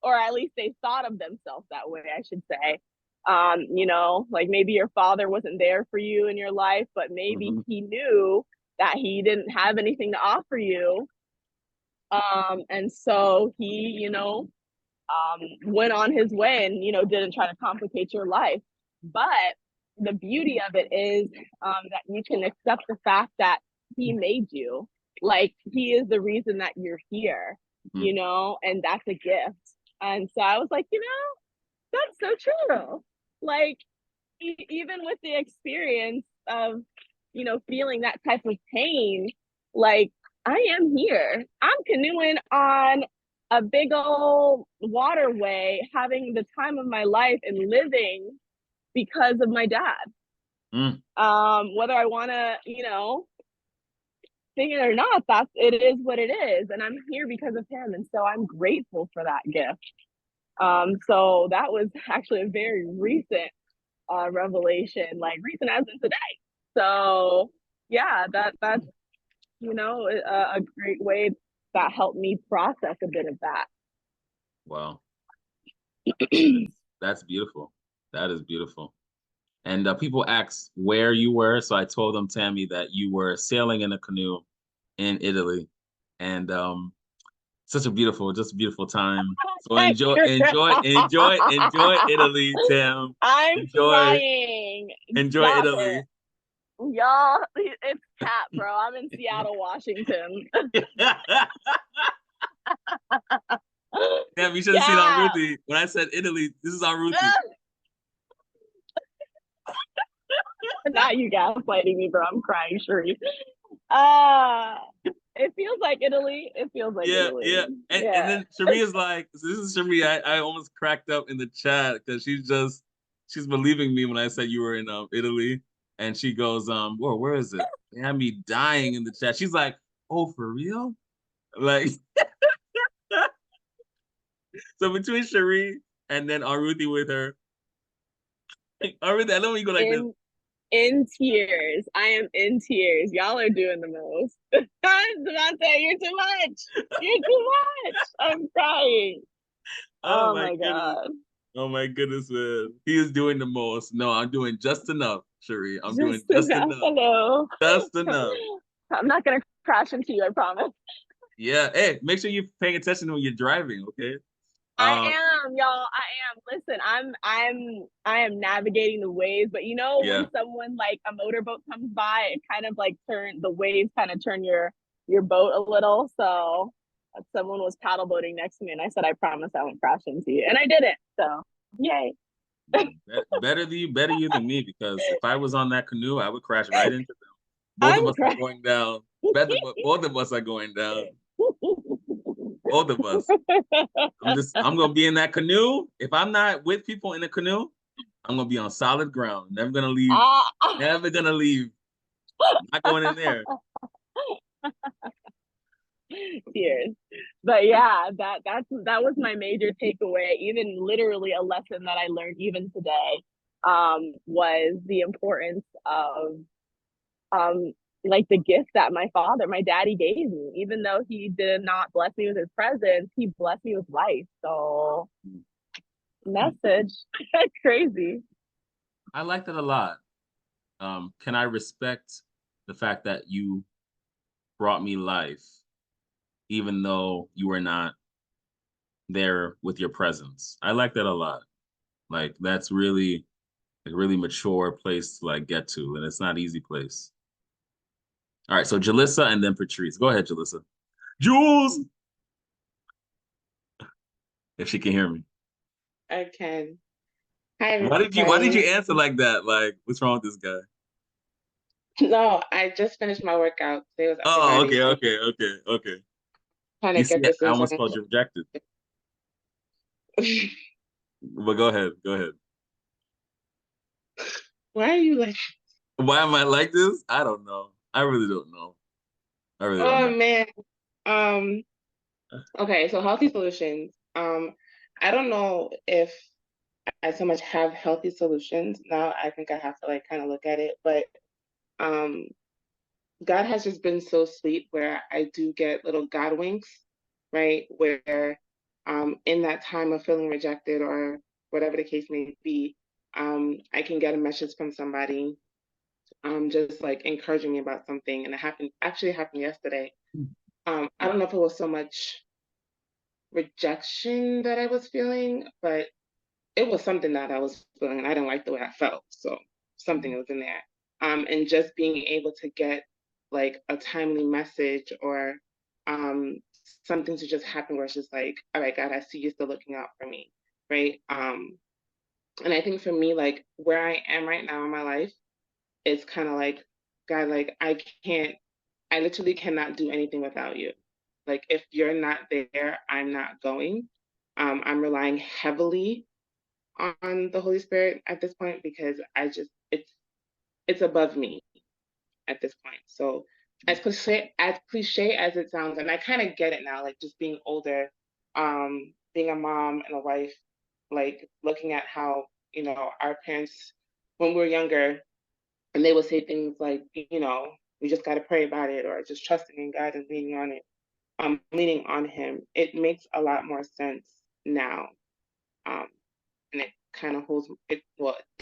Or at least they thought of themselves that way, I should say. You know, like maybe your father wasn't there for you in your life, but maybe he knew that he didn't have anything to offer you. And so he, you know, went on his way and, you know, didn't try to complicate your life. But the beauty of it is that you can accept the fact that he made you. Like, he is the reason that you're here, you know, and that's a gift. And so I was like, you know, that's so true. Like, even with the experience of, you know, feeling that type of pain, like, I am here. I'm canoeing on a big old waterway, having the time of my life and living because of my dad. Whether I want to, you know, sing it or not, it is what it is. And I'm here because of him. And so I'm grateful for that gift. So that was actually a very recent revelation, like recent as in today. So yeah, that's, you know, a great way that helped me process a bit of that. Wow. That's beautiful. That is beautiful. And people asked where you were. So I told them, Tammie, that you were sailing in a canoe in Italy. And such a beautiful time. So enjoy Italy, Tam. I'm crying. Enjoy Stop Italy. it. Y'all, it's cat, bro. I'm in Seattle, Washington. Damn, you should have seen on Ruthie. When I said Italy, this is on Ruthie. Now you gaslighting me, bro. I'm crying, Sheree. It feels like Italy. It feels like Italy. Yeah. And then Sheree is like, so this is Sheree. I almost cracked up in the chat because she's believing me when I said you were in Italy. And she goes, whoa, where is it? They had me dying in the chat. She's like, oh, for real? Like, so between Sheree and then Aruthi with her, Aruthi, I know when you go like this. In tears. I am in tears. Y'all are doing the most. Devonte, you're too much. You're too much. I'm crying. Oh my God. Oh my goodness, man. He is doing the most. No, I'm doing just enough, Sheree. I'm doing just just enough. Hello. Just enough. I'm not gonna crash into you, I promise. Yeah. Hey, make sure you're paying attention when you're driving, okay? I am, y'all. I am. Listen, I am navigating the waves, but you know, when someone like a motorboat comes by, it kind of like the waves kind of turn your boat a little. So someone was paddle boating next to me, and I said, I promise I won't crash into you, and I didn't. So yay. Better you than me, because if I was on that canoe, I would crash right into them. Both of us are going down. Both of us are going down. Both of us. I'm gonna be in that canoe. If I'm not with people in the canoe, I'm gonna be on solid ground. Never gonna leave. Never gonna leave. Not going in there. Tears. But yeah, that was my major takeaway. Even literally a lesson that I learned even today was the importance of like the gift that my daddy gave me. Even though he did not bless me with his presence, he blessed me with life. So message. Crazy. I like that a lot. Can I respect the fact that you brought me life, even though you were not there with your presence. I like that a lot. Like that's really a really mature place to like get to, and it's not an easy place. All right, so Jalissa and then Patrice. Go ahead, Jalissa. Jules, if she can hear me. I can. Hi, Why did you everybody. answer like that? Like, what's wrong with this guy? No, I just finished my workout. Today was Oh, everybody, okay, so okay, okay, okay. trying to You see, get this I in almost zone. called you rejected. But go ahead, go ahead. Why are you like, Why am I like this? I don't know. I really don't know. I really don't oh know. man. Um, okay, so healthy solutions. I don't know if I so much have healthy solutions. Now I think I have to like kind of look at it, but um God has just been so sweet where I do get little God winks, right? Where in that time of feeling rejected or whatever the case may be, I can get a message from somebody just like encouraging me about something. And it happened yesterday. I don't know if it was so much rejection that I was feeling, but it was something that I was feeling and I didn't like the way I felt. So something was in there. And just being able to get like a timely message or um, something to just happen where it's just like, all right, God, I see you still looking out for me. Right. And I think for me, like where I am right now in my life, it's kind of like, God, like I literally cannot do anything without you. Like if you're not there, I'm not going. I'm relying heavily on the Holy Spirit at this point because it's above me at this point. So as cliche as it sounds, and I kind of get it now, like just being older, being a mom and a wife, like looking at how, our parents when we were younger and they would say things like, we just gotta pray about it or just trusting in God and leaning on it, leaning on him. It makes a lot more sense now. Um, and it kind of it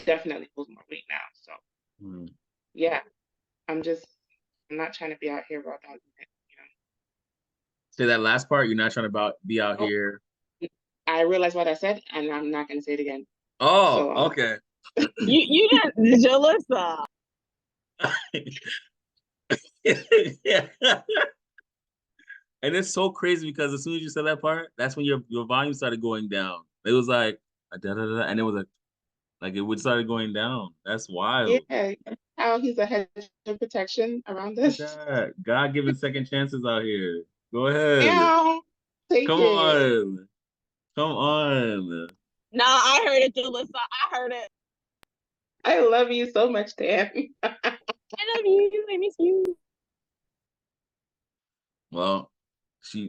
definitely holds more weight now. So Hmm. yeah, I'm not trying to be out here raw dogging it. Say that last part. You're not trying to be out Oh, here. I realized what I said, and I'm not gonna say it again. Oh, So okay. You didn't, Jalissa. Yeah. And it's so crazy because as soon as you said that part, that's when your volume started going down. It was like da, da, da, and it was like it would started going down. That's wild. yeah, how he's a hedge of protection around Look us. at that. God giving second chances out here. Go ahead. Yeah, take Come it. on. Come on. Nah, I heard it, Jalissa. I heard it. I love you so much, Tammie. I love you. I miss you. Well,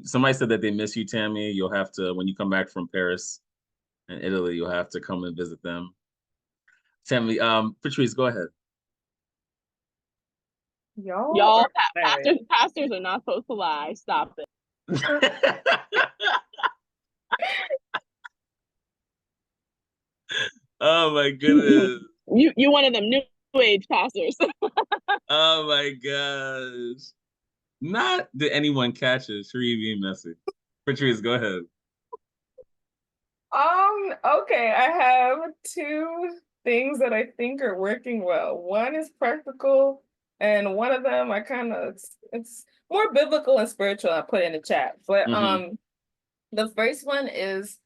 somebody said that they miss you, Tammie. You'll have to when you come back from Paris and Italy, you'll have to come and visit them. Tammie, Patrice, go ahead. Y'all Y'all, are pathetic. pastors are not supposed to lie. Stop it. Oh my goodness. You one of them new age pastors. Oh my gosh. Not did anyone catch it. Sheree being messy. Patrice, go ahead. Okay, I have two things that I think are working well. One is practical, and one of them I kind of it's more biblical and spiritual. I put in the chat, but Mm-hmm. the first one is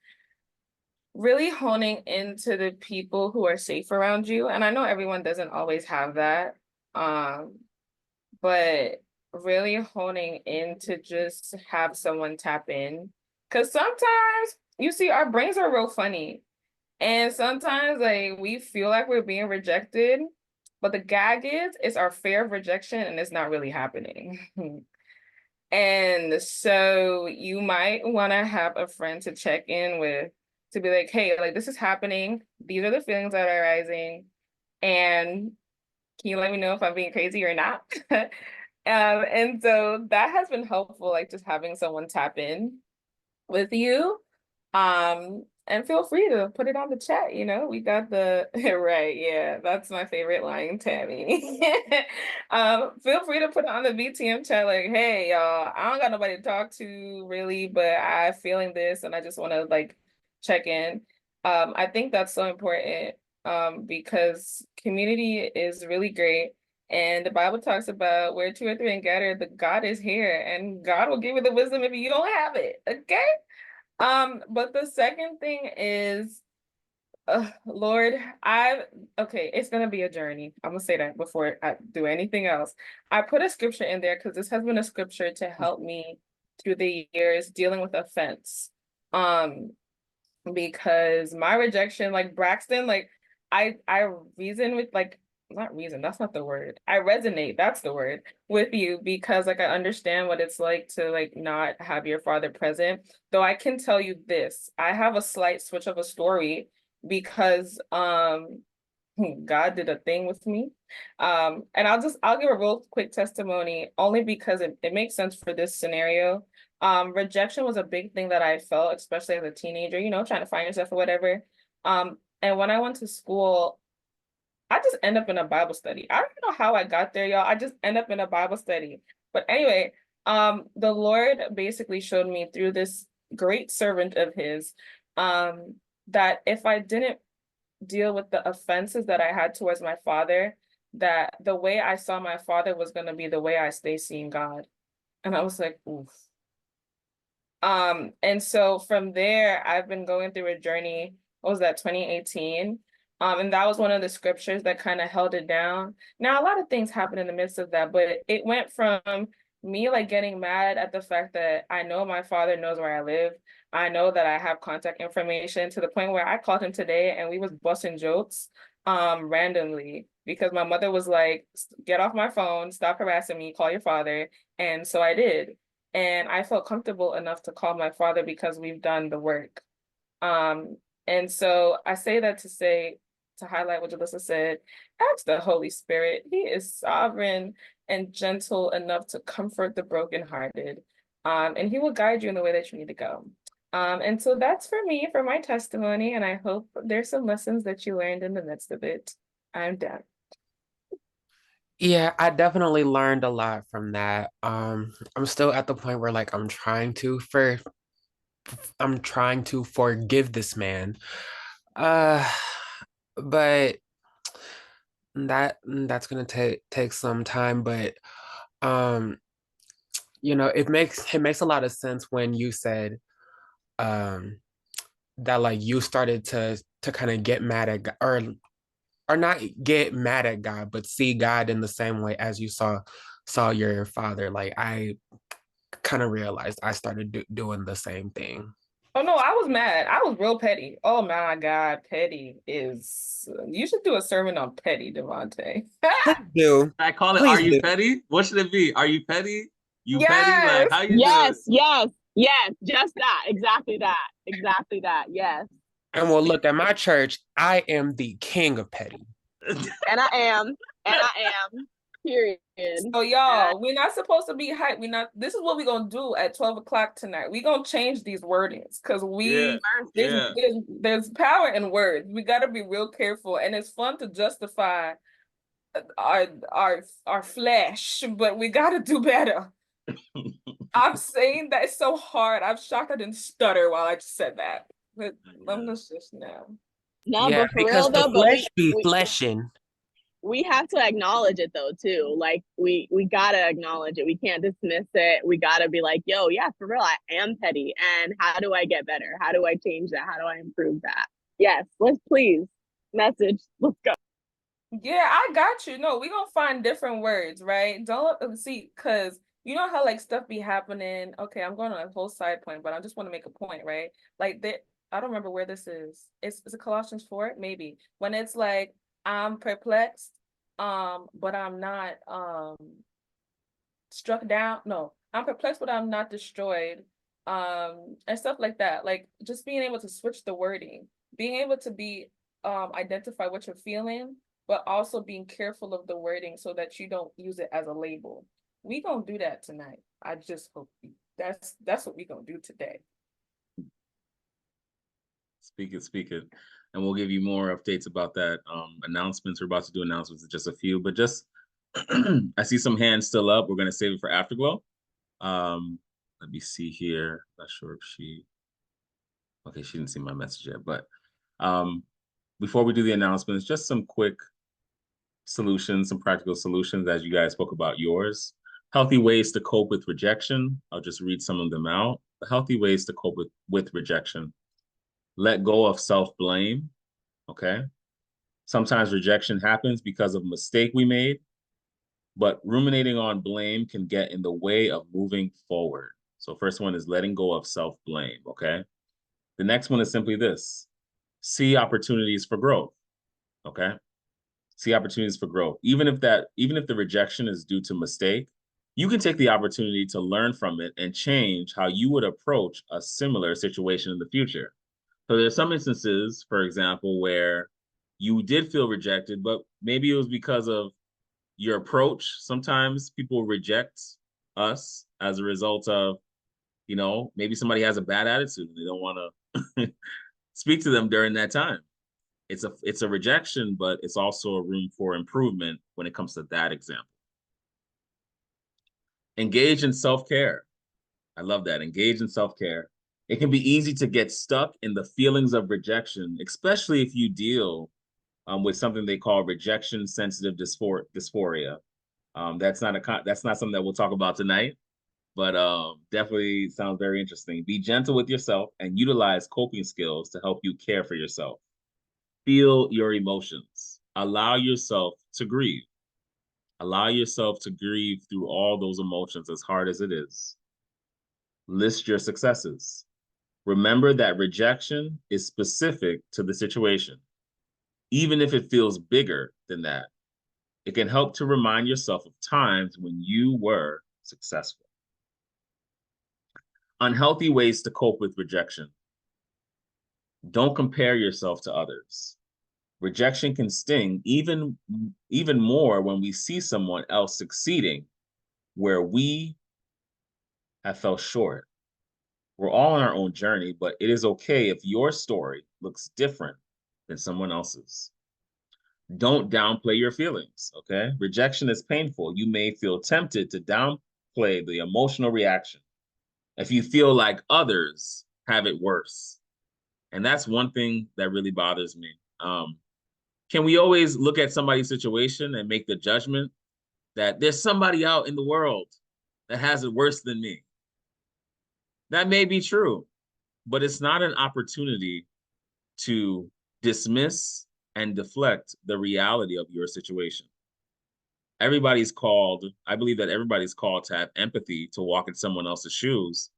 really honing into the people who are safe around you, and I know everyone doesn't always have that, but really honing in to just have someone tap in, because sometimes you see our brains are real funny. And sometimes like we feel like we're being rejected, but the gag is it's our fear of rejection and it's not really happening. And so you might want to have a friend to check in with to be like, hey, like this is happening. These are the feelings that are arising. And can you let me know if I'm being crazy or not? And so that has been helpful, like just having someone tap in with you. And feel free to put it on the chat, you know. We got the right, yeah, that's my favorite line, Tammie. Feel free to put it on the BTM chat, like, hey, y'all, I don't got nobody to talk to really, but I'm feeling this and I just want to like check in. I think that's so important because community is really great. And the Bible talks about where two or three are gathered, the God is here, and God will give you the wisdom if you don't have it. Okay. But the second thing is, Lord, okay, it's gonna be a journey. I'm gonna say that before I do anything else. I put a scripture in there because this has been a scripture to help me through the years dealing with offense. Um, because my rejection, like Braxton, like I reason with like not reason, that's not the word. I resonate, that's the word, with you because like I understand what it's like to like not have your father present. Though I can tell you this, I have a slight switch of a story because God did a thing with me. And I'll give a real quick testimony only because it makes sense for this scenario. Rejection was a big thing that I felt, especially as a teenager, you know, trying to find yourself or whatever. And when I went to school, I just end up in a Bible study. I don't know how I got there, y'all. I just end up in a Bible study. But anyway, the Lord basically showed me through this great servant of his, that if I didn't deal with the offenses that I had towards my father, that the way I saw my father was going to be the way I stay seeing God. And I was like, oof. And so from there, I've been going through a journey. What was that, 2018? And that was one of the scriptures that kind of held it down. Now, a lot of things happened in the midst of that, but it went from me like getting mad at the fact that I know my father knows where I live. I know that I have contact information to the point where I called him today and we was busting jokes randomly because my mother was like, get off my phone, stop harassing me, call your father. And so I did. And I felt comfortable enough to call my father because we've done the work. Um, and so I say that to say, to highlight what Jalissa said, ask the Holy Spirit. He is sovereign and gentle enough to comfort the brokenhearted. And he will guide you in the way that you need to go. And so that's for me, for my testimony. And I hope there's some lessons that you learned in the midst of it. I'm done. Yeah, I definitely learned a lot from that. I'm still at the point where like I'm trying to forgive this man. Uh, but that's gonna take some time. But um, it makes a lot of sense when you said um that like you started to kind of get mad at God, or not get mad at God, but see God in the same way as you saw your father. Like I kind of realized I started doing the same thing. Oh no, I was mad. I was real petty. Oh my God, petty is. You should do a sermon on petty, Devonte. Please do. I call it, are Please you do. petty? What should it be? Are you petty? You petty? Like, Yes. how you do it? Yes, yes, yes, just that, exactly that, exactly that, yes. And well, look, at my church, I am the king of petty. And I am, period. So y'all, we're not supposed to be hype. We're not. This is what we're gonna do at 12 o'clock tonight. We're gonna change these wordings because Yeah, yeah. there's power in words. We gotta be real careful, and it's fun to justify our flesh, but we gotta do better. I'm saying that it's so hard. I'm shocked I didn't stutter while I just said that. But let's just now. No, Yeah, but for because real the though, but flesh be fleshing. we have to acknowledge it though too. Like we gotta acknowledge it. We can't dismiss it. We gotta be like, yo, yeah, for real, I am petty. And how do I get better? How do I change that? How do I improve that? Yes, let's please message. Let's go. Yeah, I got you. No, we gonna find different words, right? Don't see, because you know how like stuff be happening. Okay, I'm going on a whole side point, but I just want to make a point, right? Like that, I don't remember where this is. Is it Colossians 4? Maybe. When it's like I'm perplexed, but I'm not struck down. No, I'm perplexed, but I'm not destroyed. And stuff like that. Like just being able to switch the wording, being able to be identify what you're feeling, but also being careful of the wording so that you don't use it as a label. We gonna do that tonight. I just hope that's what we gonna do today. Speak it, speak it. And we'll give you more updates about that. Announcements. We're about to do announcements in just a few, but just I see some hands still up. We're gonna save it for Afterglow. Let me see here. Not sure if she okay, she didn't see my message yet, but before we do the announcements, just some quick solutions, some practical solutions as you guys spoke about yours. Healthy ways to cope with rejection. I'll just read some of them out. The healthy ways to cope with rejection. Let go of self-blame, okay? Sometimes rejection happens because of a mistake we made, but ruminating on blame can get in the way of moving forward. So first one is letting go of self-blame, okay? The next one is simply this. See opportunities for growth, okay? See opportunities for growth. Even if the rejection is due to mistake, you can take the opportunity to learn from it and change how you would approach a similar situation in the future. So there's some instances, for example, where you did feel rejected, but maybe it was because of your approach. Sometimes people reject us as a result of, maybe somebody has a bad attitude and they don't want to speak to them during that time. It's a rejection, but it's also a room for improvement when it comes to that example. Engage in self-care. I love that. Engage in self-care. It can be easy to get stuck in the feelings of rejection, especially if you deal with something they call rejection sensitive dysphoria. That's not something that we'll talk about tonight, but definitely sounds very interesting. Be gentle with yourself and utilize coping skills to help you care for yourself. Feel your emotions. Allow yourself to grieve. Allow yourself to grieve through all those emotions, as hard as it is. List your successes. Remember that rejection is specific to the situation. Even if it feels bigger than that, it can help to remind yourself of times when you were successful. Unhealthy ways to cope with rejection. Don't compare yourself to others. Rejection can sting even more when we see someone else succeeding where we have fell short. We're all on our own journey, but it is okay if your story looks different than someone else's. Don't downplay your feelings, okay? Rejection is painful. You may feel tempted to downplay the emotional reaction if you feel like others have it worse. And that's one thing that really bothers me. Can we always look at somebody's situation and make the judgment that there's somebody out in the world that has it worse than me? That may be true, but it's not an opportunity to dismiss and deflect the reality of your situation. I believe that everybody's called to have empathy, to walk in someone else's shoes.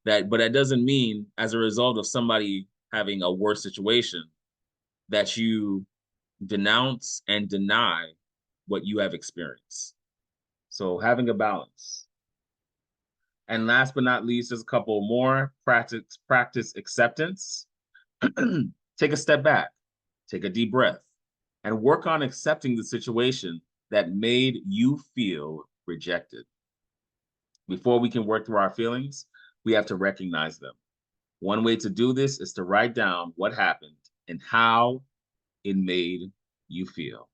But that doesn't mean, as a result of somebody having a worse situation, that you denounce and deny what you have experienced. So having a balance. And last but not least, there's a couple more. Practice acceptance. Take a step back, take a deep breath, and work on accepting the situation that made you feel rejected. Before we can work through our feelings, we have to recognize them. One way to do this is to write down what happened and how it made you feel.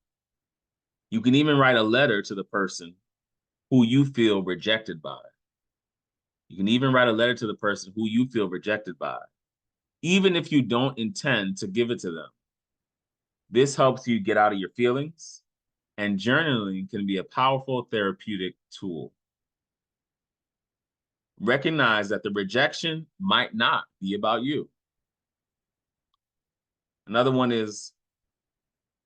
You can even write a letter to the person who you feel rejected by. You can even write a letter to the person who you feel rejected by, even if you don't intend to give it to them. This helps you get out of your feelings, and journaling can be a powerful therapeutic tool. Recognize that the rejection might not be about you. Another one is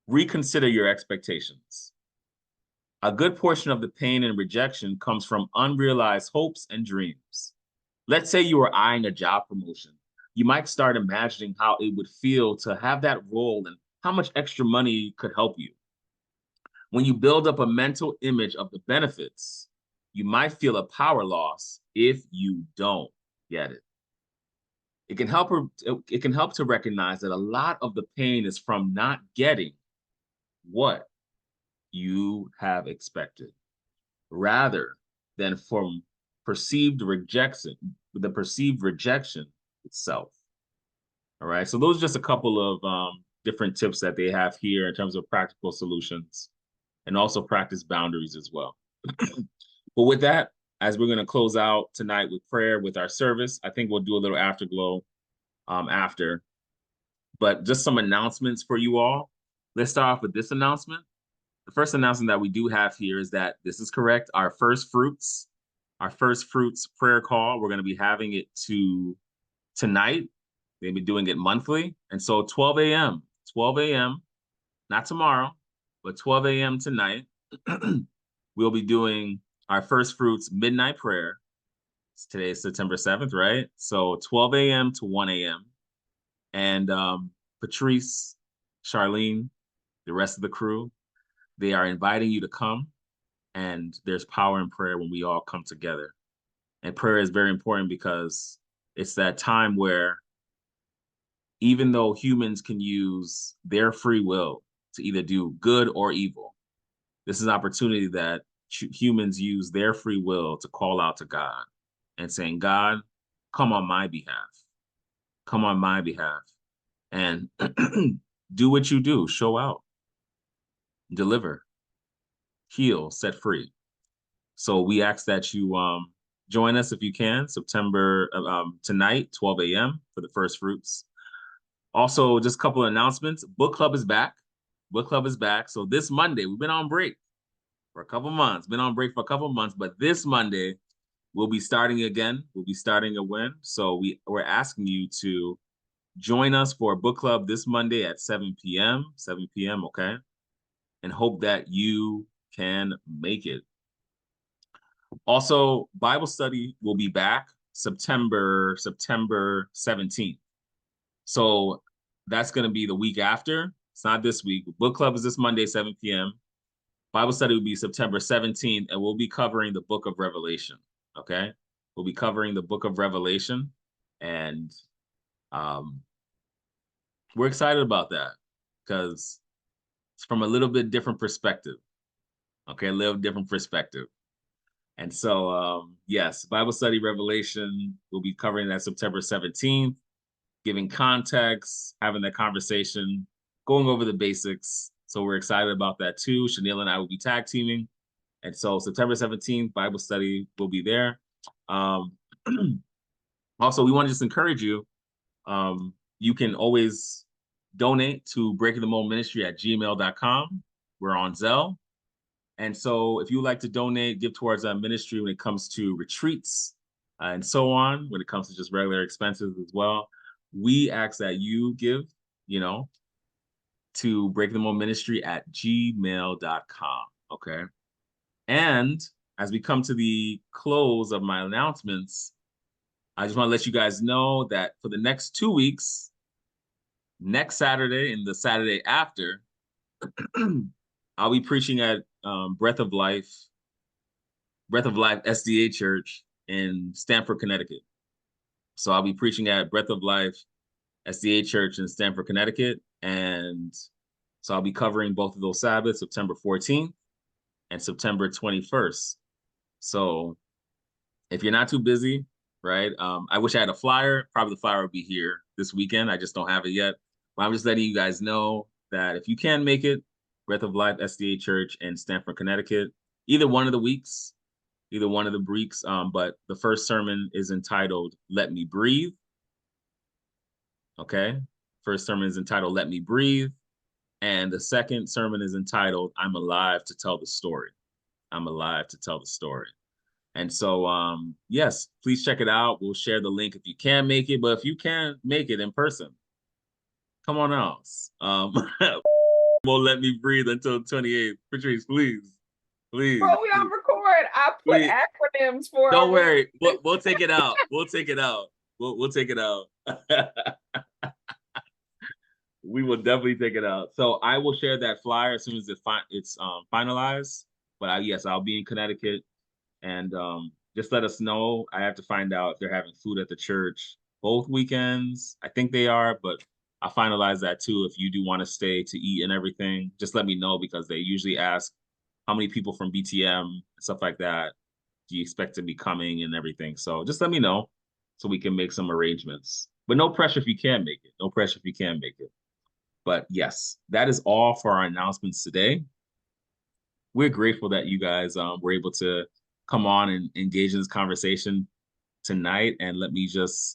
reconsider your expectations. A good portion of the pain and rejection comes from unrealized hopes and dreams. Let's say you are eyeing a job promotion. You might start imagining how it would feel to have that role and how much extra money could help you. When you build up a mental image of the benefits, you might feel a power loss if you don't get it. It can help to recognize that a lot of the pain is from not getting what you have expected, rather than from the perceived rejection itself. All right. So those are just a couple of different tips that they have here in terms of practical solutions, and also practice boundaries as well. But with that, as we're going to close out tonight with prayer with our service, I think we'll do a little afterglow after. But just some announcements for you all. Let's start off with this announcement. The first announcement that we do have here is that this is correct. Our first fruits prayer call, we're going to be having it tonight. They've been doing it monthly. And so 12 a.m., not tomorrow, but 12 a.m. tonight, we'll be doing our first fruits midnight prayer. Today is September 7th, right? So 12 a.m. to 1 a.m. And Patrice, Charlene, the rest of the crew, they are inviting you to come. And there's power in prayer when we all come together. And prayer is very important because it's that time where even though humans can use their free will to either do good or evil, this is an opportunity that humans use their free will to call out to God and saying, God, come on my behalf. Come on my behalf. And do what you do. Show out. Deliver. Heal. Set free. So we ask that you join us if you can, September tonight, 12 a.m. for the first fruits. Also, just a couple of announcements. Book club is back. Book club is back. So this Monday, we've been on break for a couple months. But this Monday, we'll be starting again. We'll be starting again. So we're asking you to join us for a book club this Monday at 7 p.m. 7 p.m., okay? And hope that you can make it. Also, Bible study will be back September 17th. So that's going to be the week after. It's not this week. Book club is this Monday, 7 p.m. Bible study will be September 17th, and we'll be covering the book of Revelation, okay? We'll be covering the book of Revelation, and we're excited about that because it's from a little bit different perspective, okay? A little different perspective. And so, yes, Bible study Revelation, we'll be covering that September 17th, giving context, having that conversation, going over the basics. So we're excited about that too. Chanel and I will be tag teaming. And so September 17th, Bible study will be there. Also, we want to just encourage you. You can always donate to breakingthemold@gmail.com. We're on Zelle. And so if you would like to donate, give towards our ministry when it comes to retreats and so on, when it comes to just regular expenses as well, we ask that you give, to breakingthemoldministry@gmail.com, okay? And as we come to the close of my announcements, I just want to let you guys know that for the next 2 weeks, next Saturday and the Saturday after, I'll be preaching at Breath of Life SDA Church in Stamford, Connecticut. So I'll be preaching at Breath of Life SDA Church in Stamford, Connecticut. And so I'll be covering both of those Sabbaths, September 14th and September 21st. So if you're not too busy, right? I wish I had a flyer. Probably the flyer will be here this weekend. I just don't have it yet. But I'm just letting you guys know that if you can make it, Breath of Life SDA Church in Stamford, Connecticut, either one of the weeks, but the first sermon is entitled, Let Me Breathe. Okay. First sermon is entitled, Let Me Breathe. And the second sermon is entitled, I'm Alive to Tell the Story. I'm Alive to Tell the Story. And so, yes, please check it out. We'll share the link if you can make it, but if you can't make it in person, come on out. Won't let me breathe until the 28th. Patrice, please. Bro, we on record. I put acronyms for. Don't worry. We'll take it out. We'll take it out. We'll take it out. We will definitely take it out. So I will share that flyer as soon as it's finalized. But yes, I'll be in Connecticut, and just let us know. I have to find out if they're having food at the church both weekends. I think they are, but I'll finalize that too. If you do want to stay to eat and everything, just let me know, because they usually ask how many people from BTM and stuff like that do you expect to be coming and everything. So just let me know so we can make some arrangements. But no pressure if you can make it. No pressure if you can make it. But yes, that is all for our announcements today. We're grateful that you guys were able to come on and engage in this conversation tonight. And let me just